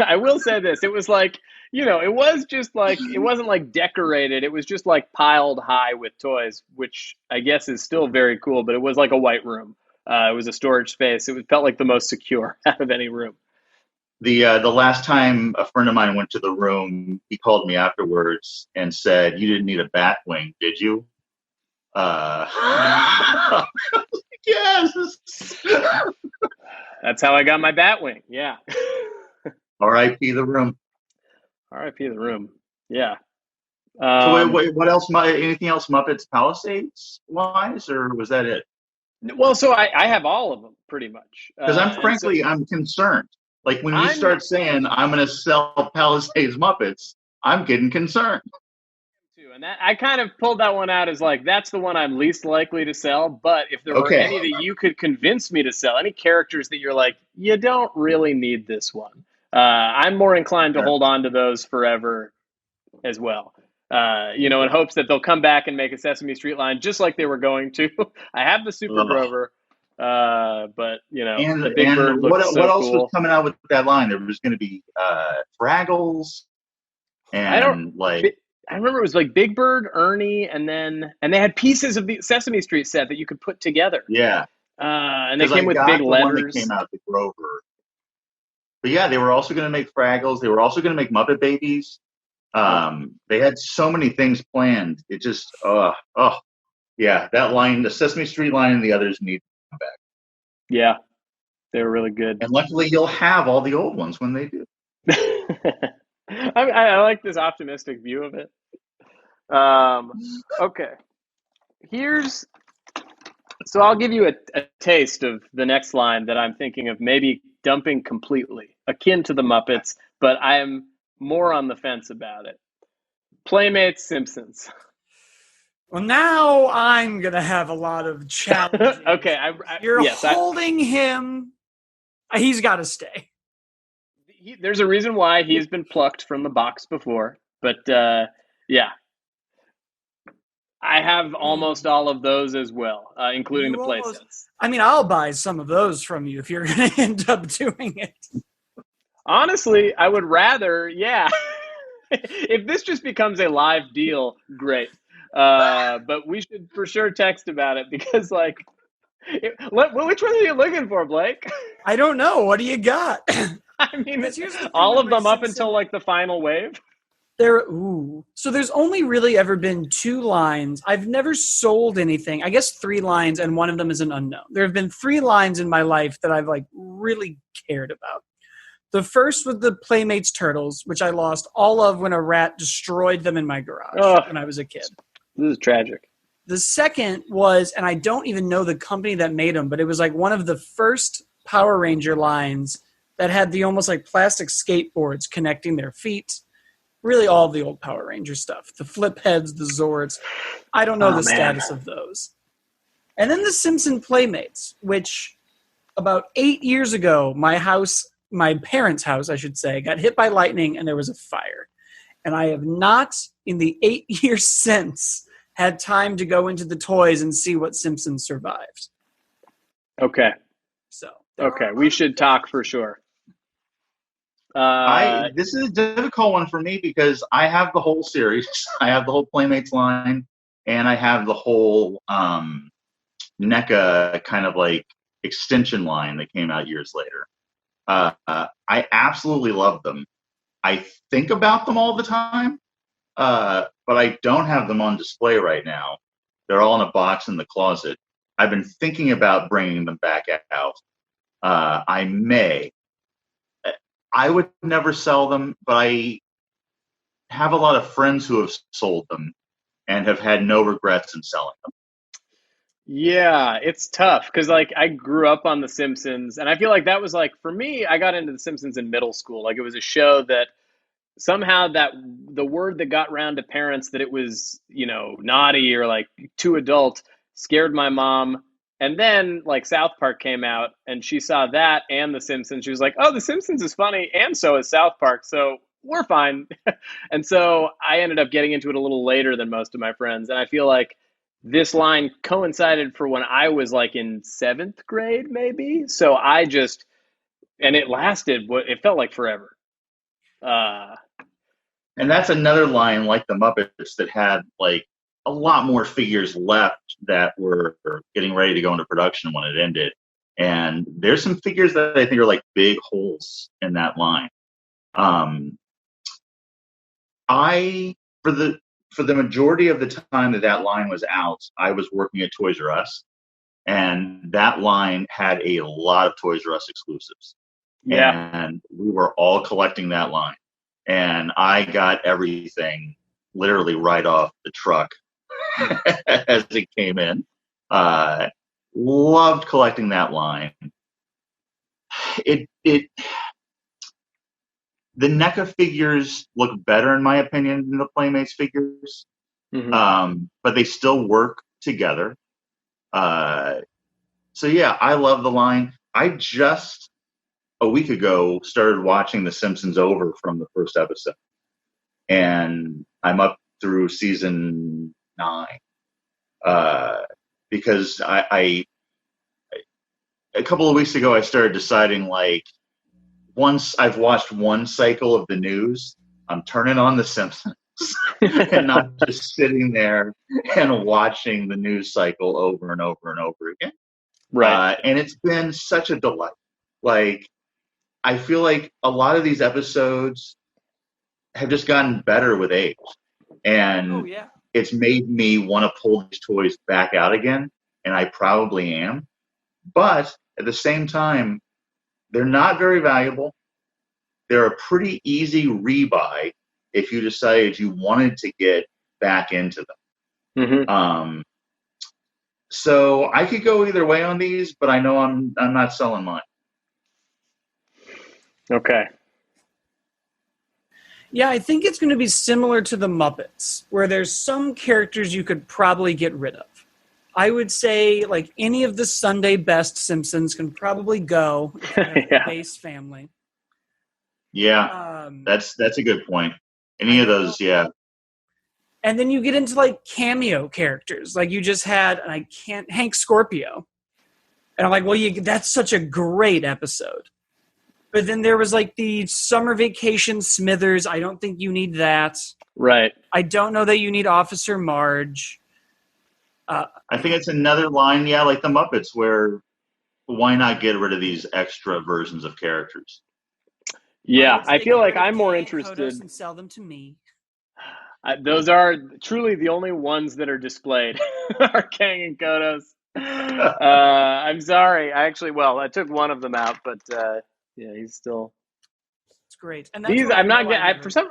I will say this. It was like, you know, it was just like, it wasn't like decorated. It was just like piled high with toys, which I guess is still very cool, but it was like a white room. It was a storage space. It felt like the most secure out of any room. The last time a friend of mine went to the room, he called me afterwards and said, "You didn't need a bat wing, did you?" Yes. That's how I got my bat wing. Yeah. R.I.P. the room. R.I.P. the room. Yeah. So wait, what else? Anything else Muppets Palisades wise, or was that it? Well, so I have all of them pretty much. Because I'm concerned. Like when you start saying I'm going to sell Palisades Muppets, I'm getting concerned. And that, I kind of pulled that one out as like, that's the one I'm least likely to sell. But if there were any that you could convince me to sell, any characters that you're like, you don't really need this one, I'm more inclined to hold on to those forever as well. You know, in hopes that they'll come back and make a Sesame Street line just like they were going to. I have the Super Grover, but you know, the Big Bird looks so what else cool. was coming out with that line? There was going to be Fraggles, and I remember it was like Big Bird, Ernie, and they had pieces of the Sesame Street set that you could put together. Yeah, and they came with big letters. One that came out, the Grover. But yeah, they were also going to make Fraggles. They were also going to make Muppet Babies. They had so many things planned. It just, yeah, that line, the Sesame Street line, and the others need to come back. Yeah, they were really good. And luckily, you'll have all the old ones when they do. I like this optimistic view of it. Okay, so I'll give you a taste of the next line that I'm thinking of maybe dumping completely, akin to the Muppets, but I am more on the fence about it. Playmates Simpsons. Well, now I'm going to have a lot of challenges. Okay. You're holding him. He's got to stay. There's a reason why he's been plucked from the box before. But, yeah. I have almost all of those as well, including the play sets. I mean, I'll buy some of those from you if you're going to end up doing it. Honestly, I would rather, yeah. If this just becomes a live deal, great. But we should for sure text about it because, like, Which one are you looking for, Blake? I don't know. What do you got? I mean, Because here's the thing all with of my them up Simpson- until like the final wave. So there's only really ever been 2 lines. I've never sold anything. I guess 3 lines, and one of them is an unknown. There have been 3 lines in my life that I've like really cared about. The first was the Playmates Turtles, which I lost all of when a rat destroyed them in my garage when I was a kid. This is tragic. The second was, and I don't even know the company that made them, but it was like one of the first Power Ranger lines that had the almost like plastic skateboards connecting their feet. Really all the old Power Ranger stuff. The flip heads, the Zords. I don't know the status of those. And then the Simpson Playmates, which about 8 years ago, my parents' house, I should say, got hit by lightning and there was a fire. And I have not, in the 8 years since, had time to go into the toys and see what Simpsons survived. Okay. So Okay, we should talk for sure. This is a difficult one for me because I have the whole series. I have the whole Playmates line, and I have the whole NECA kind of like extension line that came out years later. I absolutely love them. I think about them all the time, but I don't have them on display right now. They're all in a box in the closet. I've been thinking about bringing them back out. I may. I would never sell them, but I have a lot of friends who have sold them and have had no regrets in selling them. Yeah, it's tough because like I grew up on The Simpsons, and I feel like that was like for me, I got into The Simpsons in middle school. Like it was a show that somehow that the word that got around to parents that it was, naughty or like too adult scared my mom. And then like South Park came out and she saw that and The Simpsons. She was like, "Oh, The Simpsons is funny and so is South Park. So we're fine." And so I ended up getting into it a little later than most of my friends. And I feel like this line coincided for when I was like in 7th grade, maybe. So and it lasted, it felt like forever. And that's another line like the Muppets that had like a lot more figures left that were getting ready to go into production when it ended. And there's some figures that I think are like big holes in that line. For the majority of the time that line was out, I was working at Toys R Us, and that line had a lot of Toys R Us exclusives. Yeah. And we were all collecting that line. And I got everything literally right off the truck as it came in. Loved collecting that line. The NECA figures look better, in my opinion, than the Playmates figures, but they still work together. So yeah, I love the line. I just a week ago started watching The Simpsons over from the first episode, and I'm up through season 9 because I a couple of weeks ago I started deciding like once I've watched one cycle of the news, I'm turning on The Simpsons and not just sitting there and watching the news cycle over and over and over again. Right. And it's been such a delight. Like, I feel like a lot of these episodes have just gotten better with age. And it's made me want to pull these toys back out again. And I probably am. But at the same time, they're not very valuable. They're a pretty easy rebuy if you decided you wanted to get back into them. So I could go either way on these, but I know I'm not selling mine. Okay. Yeah, I think it's going to be similar to the Muppets, where there's some characters you could probably get rid of. I would say, like, any of the Sunday best Simpsons can probably go if you have the base family. Yeah, that's a good point. Any of those, yeah. And then you get into, like, cameo characters. Like, you just had, Hank Scorpio. And I'm like, well, that's such a great episode. But then there was, like, the Summer Vacation Smithers. I don't think you need that. Right. I don't know that you need Officer Marge. I think it's another line, yeah, like the Muppets, where why not get rid of these extra versions of characters? Yeah, I feel get like rid of I'm more Kang and interested. Hodos and sell them to me. Those are truly the only ones that are displayed are Kang and Kodos. I'm sorry. I took one of them out, but yeah, he's still. It's great. And that's These what I'm not I getting.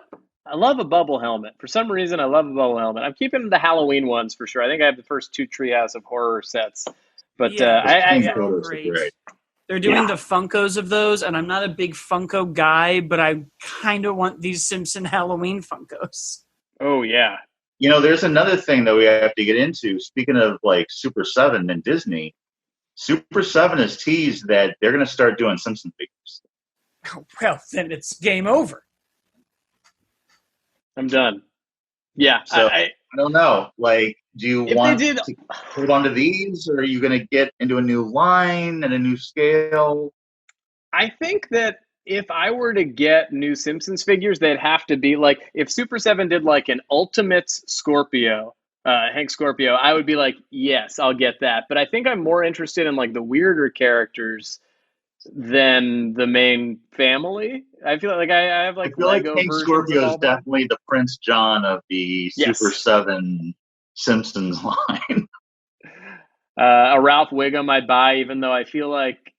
I love a bubble helmet. For some reason, I love a bubble helmet. I'm keeping the Halloween ones for sure. I think I have the first 2 Treehouse of Horror sets, but Yeah, Kang those are all photos are great. great. They're doing the Funkos of those, and I'm not a big Funko guy, but I kind of want these Simpson Halloween Funkos. Oh yeah. You know, there's another thing that we have to get into. Speaking of like Super 7 and Disney, Super 7 has teased that they're going to start doing Simpson figures. Oh, well, then it's game over. I'm done. Yeah. So I don't know. Like, do you want to hold on to these, or are you going to get into a new line and a new scale? I think that if I were to get new Simpsons figures, they'd have to be like, if Super 7 did like an Ultimates Scorpio, Hank Scorpio, I would be like, yes, I'll get that. But I think I'm more interested in like the weirder characters than the main family. I feel like I have like Lego Hank versions Scorpio of all is definitely the Prince John of the Super 7 Simpsons line. A Ralph Wiggum I'd buy, even though I feel like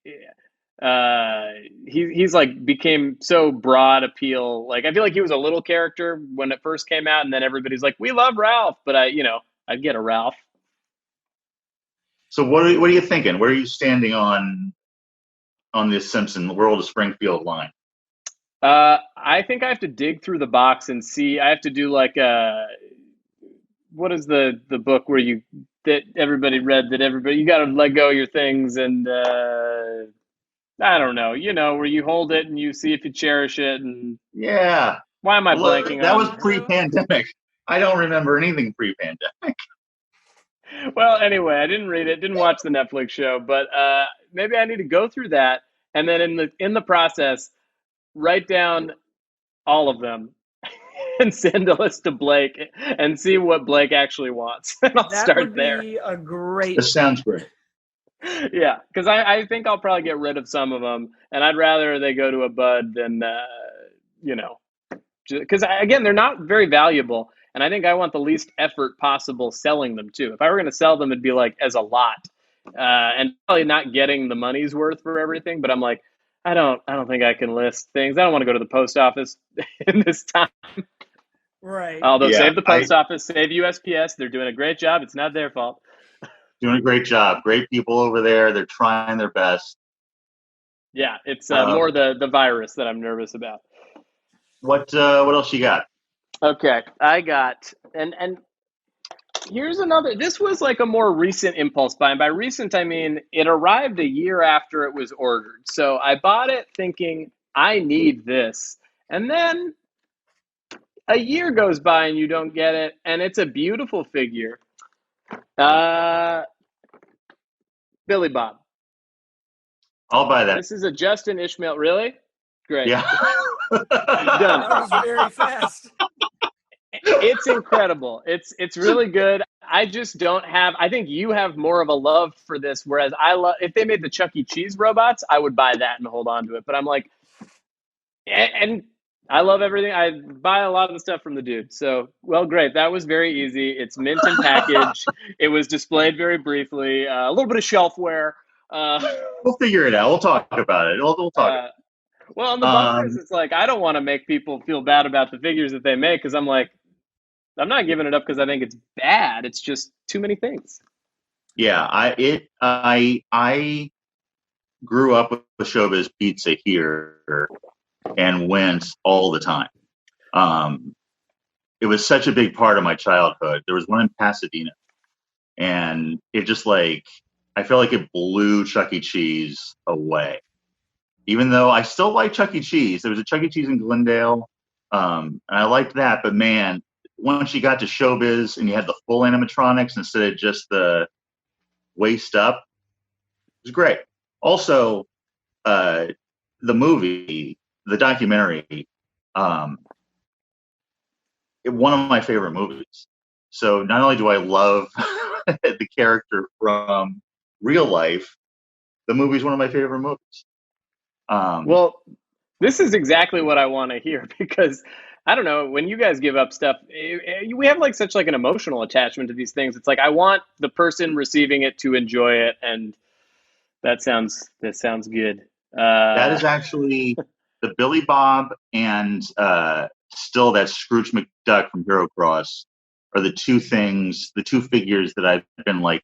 he's like became so broad appeal. Like I feel like he was a little character when it first came out, and then everybody's like, we love Ralph, but I'd get a Ralph. So what are you thinking? Where are you standing on this Simpson World of Springfield line? I think I have to dig through the box and see. I have to do like what is the book where that everybody read that you got to let go of your things and I don't know, where you hold it and you see if you cherish it and yeah. Why am I blanking? That was pre-pandemic. I don't remember anything pre-pandemic. Well, anyway, I didn't read it, didn't watch the Netflix show, but maybe I need to go through that and then in the process write down all of them and send a list to Blake and see what Blake actually wants. And I'll start there. That would be a great. This sounds great. Yeah, because I think I'll probably get rid of some of them, and I'd rather they go to a bud than, because again, they're not very valuable, and I think I want the least effort possible selling them too. If I were going to sell them, it'd be like as a lot, and probably not getting the money's worth for everything. But I'm like, I don't think I can list things. I don't want to go to the post office in this time. Right. Although save the post office, save USPS. They're doing a great job. It's not their fault. Doing a great job. Great people over there. They're trying their best. Yeah, it's more the virus that I'm nervous about. What else you got? Okay, I got and here's another. This was like a more recent impulse buy, and by recent I mean it arrived a year after it was ordered. So I bought it thinking I need this, and then a year goes by and you don't get it, and it's a beautiful figure. Billy Bob. I'll buy that. This is a Justin Ishmael. Really? Great. Yeah. Done. That was very fast. It's incredible. It's really good. I just don't have. I think you have more of a love for this, whereas I love. If they made the Chuck E. Cheese robots, I would buy that and hold on to it. But I'm like, and I love everything. I buy a lot of the stuff from the dude. So, well, great. That was very easy. It's mint and package. It was displayed very briefly. A little bit of shelfware. We'll figure it out. We'll talk about it. We'll talk. Well, on the bumpers, it's like I don't want to make people feel bad about the figures that they make because I'm like, I'm not giving it up because I think it's bad. It's just too many things. Yeah, I grew up with Showbiz Pizza here and went all the time. It was such a big part of my childhood. There was one in Pasadena, and it just like I felt like it blew Chuck E. Cheese away. Even though I still like Chuck E. Cheese, there was a Chuck E. Cheese in Glendale, and I liked that. But man, once you got to Showbiz and you had the full animatronics instead of just the waist up, it was great. Also, the movie, the documentary, one of my favorite movies. So not only do I love the character from real life, the movie's one of my favorite movies. Well, this is exactly what I want to hear because I don't know, when you guys give up stuff, we have like such like an emotional attachment to these things. It's like I want the person receiving it to enjoy it, and that sounds good. that is actually the Billy Bob and still that Scrooge McDuck from Hero Cross are the two figures that I've been like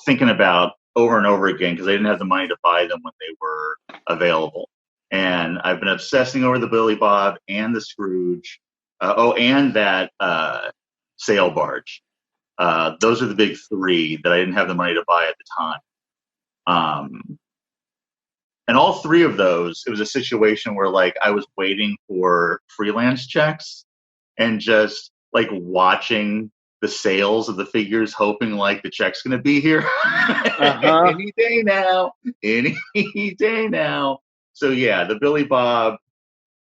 thinking about over and over again because I didn't have the money to buy them when they were available. And I've been obsessing over the Billy Bob and the Scrooge. And that sail barge. Those are the big three that I didn't have the money to buy at the time. And all three of those, it was a situation where like I was waiting for freelance checks and just like watching the sales of the figures, hoping like the check's going to be here any day now. So yeah, the Billy Bob,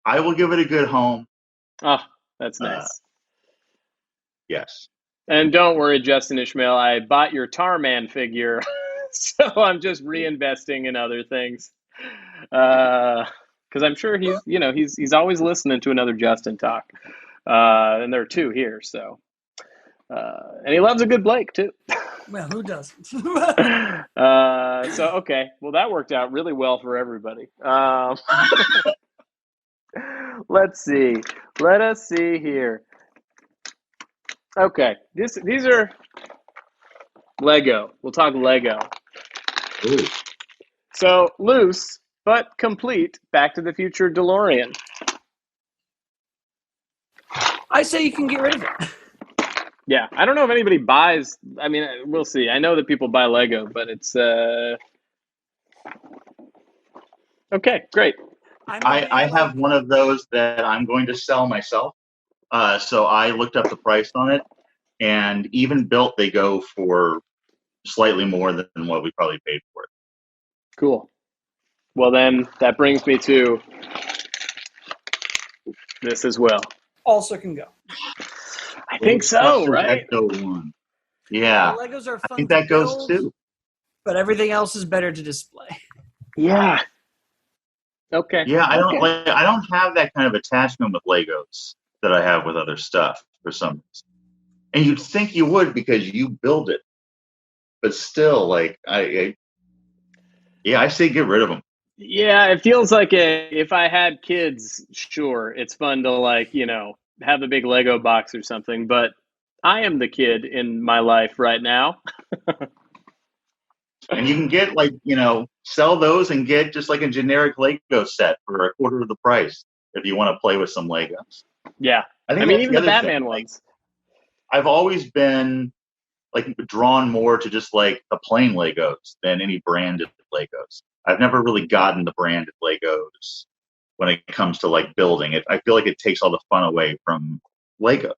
I will give it a good home. Oh, that's nice. Yes. And don't worry, Justin Ishmael, I bought your Tarman figure, so I'm just reinvesting in other things. Because I'm sure he's always listening to another Justin talk, and there are two here. So, and he loves a good Blake too. Well, who doesn't? So okay, well that worked out really well for everybody. Let's see. Let us see here. Okay, these are Lego. We'll talk Lego. Ooh. So loose but complete Back to the Future DeLorean. I say you can get rid of it. Yeah, I don't know if anybody buys. I mean, we'll see. I know that people buy Lego, but it's okay. Great. I have one of those that I'm going to sell myself. So I looked up the price on it, and even built, they go for slightly more than what we probably paid for it. Cool. Well, then that brings me to this as well. Also can go. I think so, right? Ecto one. Yeah, The Legos are fun. I think that goes build, too. But everything else is better to display. Yeah. Okay. Yeah, I don't have that kind of attachment with Legos that I have with other stuff for some reason. And you'd think you would because you build it, but still, like I say get rid of them. Yeah, it feels like if I had kids, sure, it's fun to like have a big Lego box or something. But I am the kid in my life right now. And you can get sell those and get just like a generic Lego set for a quarter of the price if you want to play with some Legos. Yeah, I mean even the Batman ones. I've always been like drawn more to just like the plain Legos than any branded Legos. I've never really gotten the branded Legos when it comes to like building it. I feel like it takes all the fun away from Legos.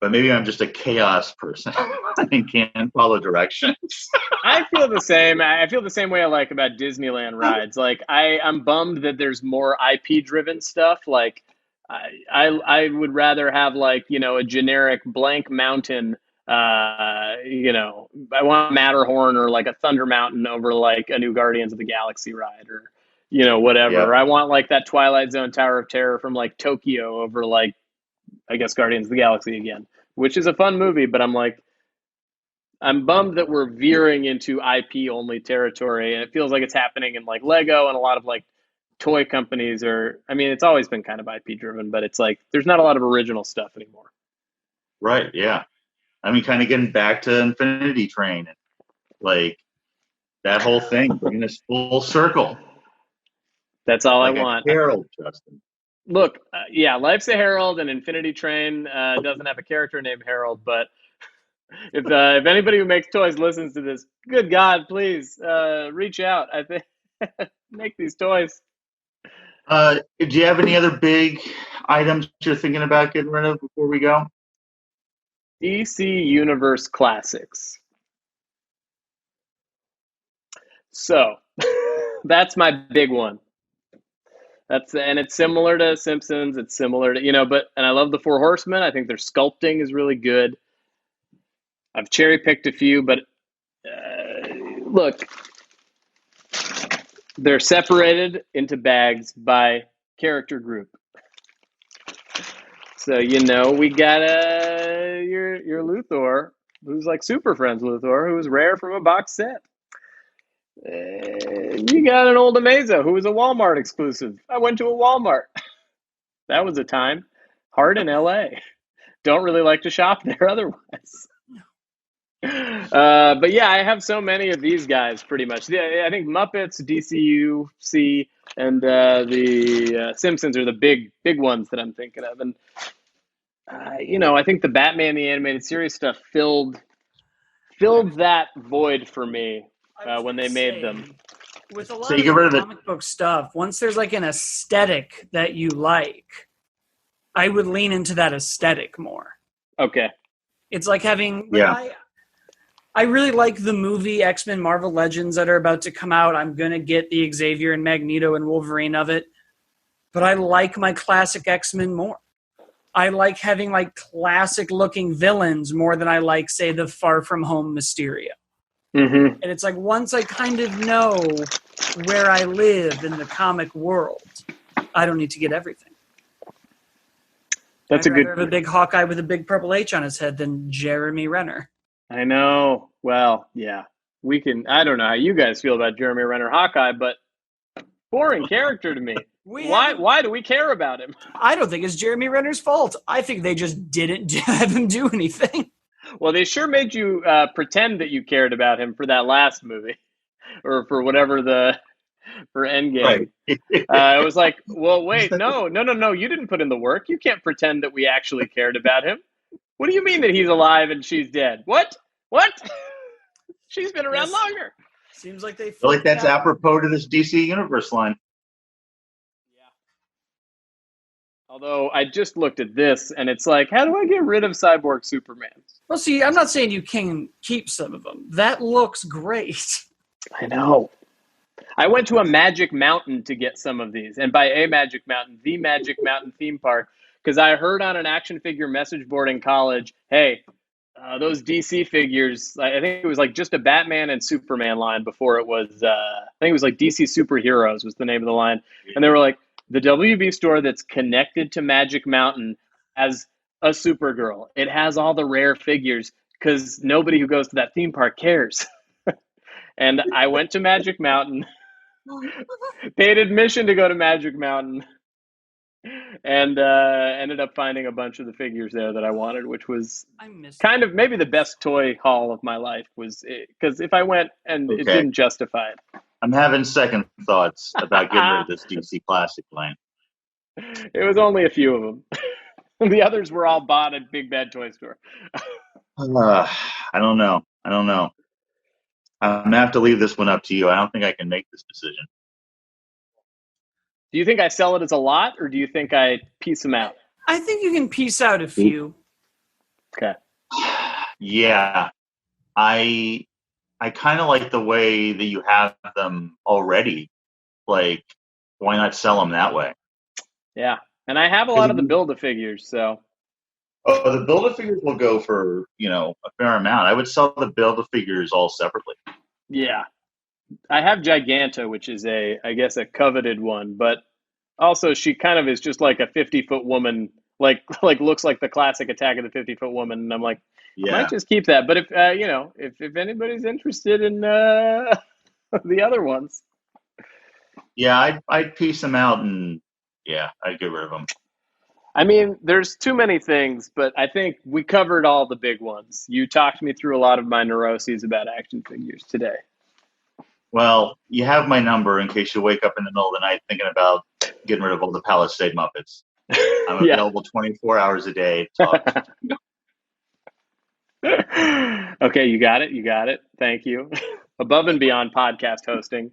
But maybe I'm just a chaos person and can't follow directions. I feel the same. I feel the same way I like about Disneyland rides. Like I'm bummed that there's more IP driven stuff. Like I would rather have like a generic blank mountain. I want Matterhorn or like a Thunder Mountain over like a new Guardians of the Galaxy ride or whatever. Yep. Or I want like that Twilight Zone Tower of Terror from like Tokyo over like I guess Guardians of the Galaxy again, which is a fun movie, but I'm bummed that we're veering into IP only territory, and it feels like it's happening in like Lego and a lot of like toy companies it's always been kind of IP driven, but it's like there's not a lot of original stuff anymore. Right, yeah. I mean, kind of getting back to Infinity Train and like that whole thing, bringing us full circle. That's all like I want. Harold, Justin. Look, Life's a Herald and Infinity Train doesn't have a character named Harold, but if anybody who makes toys listens to this, good God, please reach out. I think make these toys. Do you have any other big items you're thinking about getting rid of before we go? DC Universe Classics. So that's my big one. And it's similar to Simpsons. It's similar to and I love the Four Horsemen. I think their sculpting is really good. I've cherry picked a few, but look, they're separated into bags by character group. So we got your Luthor, who's like super friends Luthor, who was rare from a box set. You got an old Amazo who was a Walmart exclusive. I went to a Walmart. That was a time. Hard in LA. Don't really like to shop there otherwise. But yeah, I have so many of these guys pretty much. I think Muppets, DCUC, and the Simpsons are the big ones that I'm thinking of. And I think the Batman the Animated Series stuff filled that void for me when they made them. With a lot So you of get rid of comic book stuff, once there's like an aesthetic that you like, I would lean into that aesthetic more. Okay. It's like having I really like the movie X-Men Marvel Legends that are about to come out. I'm going to get the Xavier and Magneto and Wolverine of it. But I like my classic X-Men more. I like having like classic looking villains more than I like, say, the Far From Home Mysterio. Mm-hmm. And it's like once I kind of know where I live in the comic world, I don't need to get everything. I'd rather have a big Hawkeye with a big purple H on his head than Jeremy Renner. I know. Well, yeah. I don't know how you guys feel about Jeremy Renner Hawkeye, but boring character to me. Why do we care about him? I don't think it's Jeremy Renner's fault. I think they just didn't have him do anything. Well, they sure made you pretend that you cared about him for that last movie, or for whatever for Endgame. Right. It was like, well, wait, no, you didn't put in the work. You can't pretend that we actually cared about him. What do you mean that he's alive and she's dead? What? She's been around longer. Seems like they feel like that's apropos to this DC Universe line. Yeah. Although I just looked at this and it's like, how do I get rid of Cyborg Superman? Well, see, I'm not saying you can keep some of them. That looks great. I know. I went to a Magic Mountain to get some of these. And by a Magic Mountain, the Magic Mountain theme park. Because I heard on an action figure message board in college, hey, those DC figures, I think it was like just a Batman and Superman line before it was, I think it was like DC Superheroes was the name of the line. And they were like, the WB store that's connected to Magic Mountain has a Supergirl. It has all the rare figures because nobody who goes to that theme park cares. And I went to Magic Mountain, paid admission to go to Magic Mountain, and ended up finding a bunch of the figures there that I wanted, which was kind of maybe the best toy haul of my life, was because if I went and it didn't justify it. I'm having second thoughts about getting rid of this DC Classic line. It was only a few of them. The others were all bought at Big Bad Toy Store. I don't know. I'm going to have to leave this one up to you. I don't think I can make this decision. Do you think I sell it as a lot, or do you think I piece them out? I think you can piece out a few. Okay. Yeah. I kind of like the way that you have them already. Like, why not sell them that way? Yeah. And I have a lot of the Build-A-Figures, so. Oh, the Build-A-Figures will go for, a fair amount. I would sell the Build-A-Figures all separately. Yeah. I have Giganta, which is I guess a coveted one, but also she kind of is just like a 50-foot woman, like looks like the classic Attack of the 50-Foot Woman, and I'm like, I might just keep that. But if if anybody's interested in the other ones, yeah, I'd piece them out and I'd get rid of them. I mean, there's too many things, but I think we covered all the big ones. You talked me through a lot of my neuroses about action figures today. Well, you have my number in case you wake up in the middle of the night thinking about getting rid of all the Palisade Muppets. I'm available 24 hours a day. Okay, you got it. Thank you. Above and beyond podcast hosting.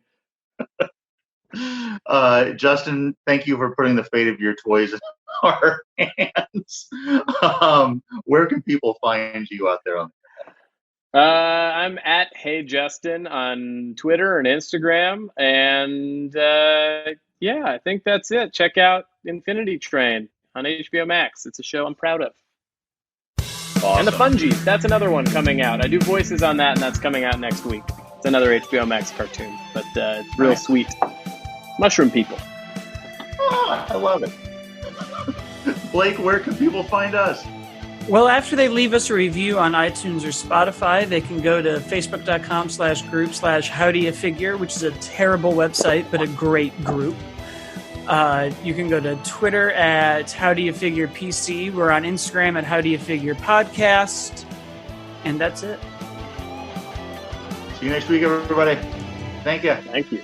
Justin, thank you for putting the fate of your toys in our hands. Where can people find you out there? I'm at Hey Justin on Twitter and Instagram, and I think that's it. Check out Infinity Train on HBO Max. It's a show I'm proud of. And The Fungies, that's another one coming out. I do voices on that, and that's coming out next week. It's another HBO Max cartoon, but it's real sweet. Mushroom people. I love it. Blake, where can people find us? Well, after they leave us a review on iTunes or Spotify, they can go to facebook.com/group/howdoyouFigure, which is a terrible website, but a great group. You can go to Twitter at howdoyouFigurePC. We're on Instagram at howdoyouFigurePodcast. And that's it. See you next week, everybody. Thank you. Thank you.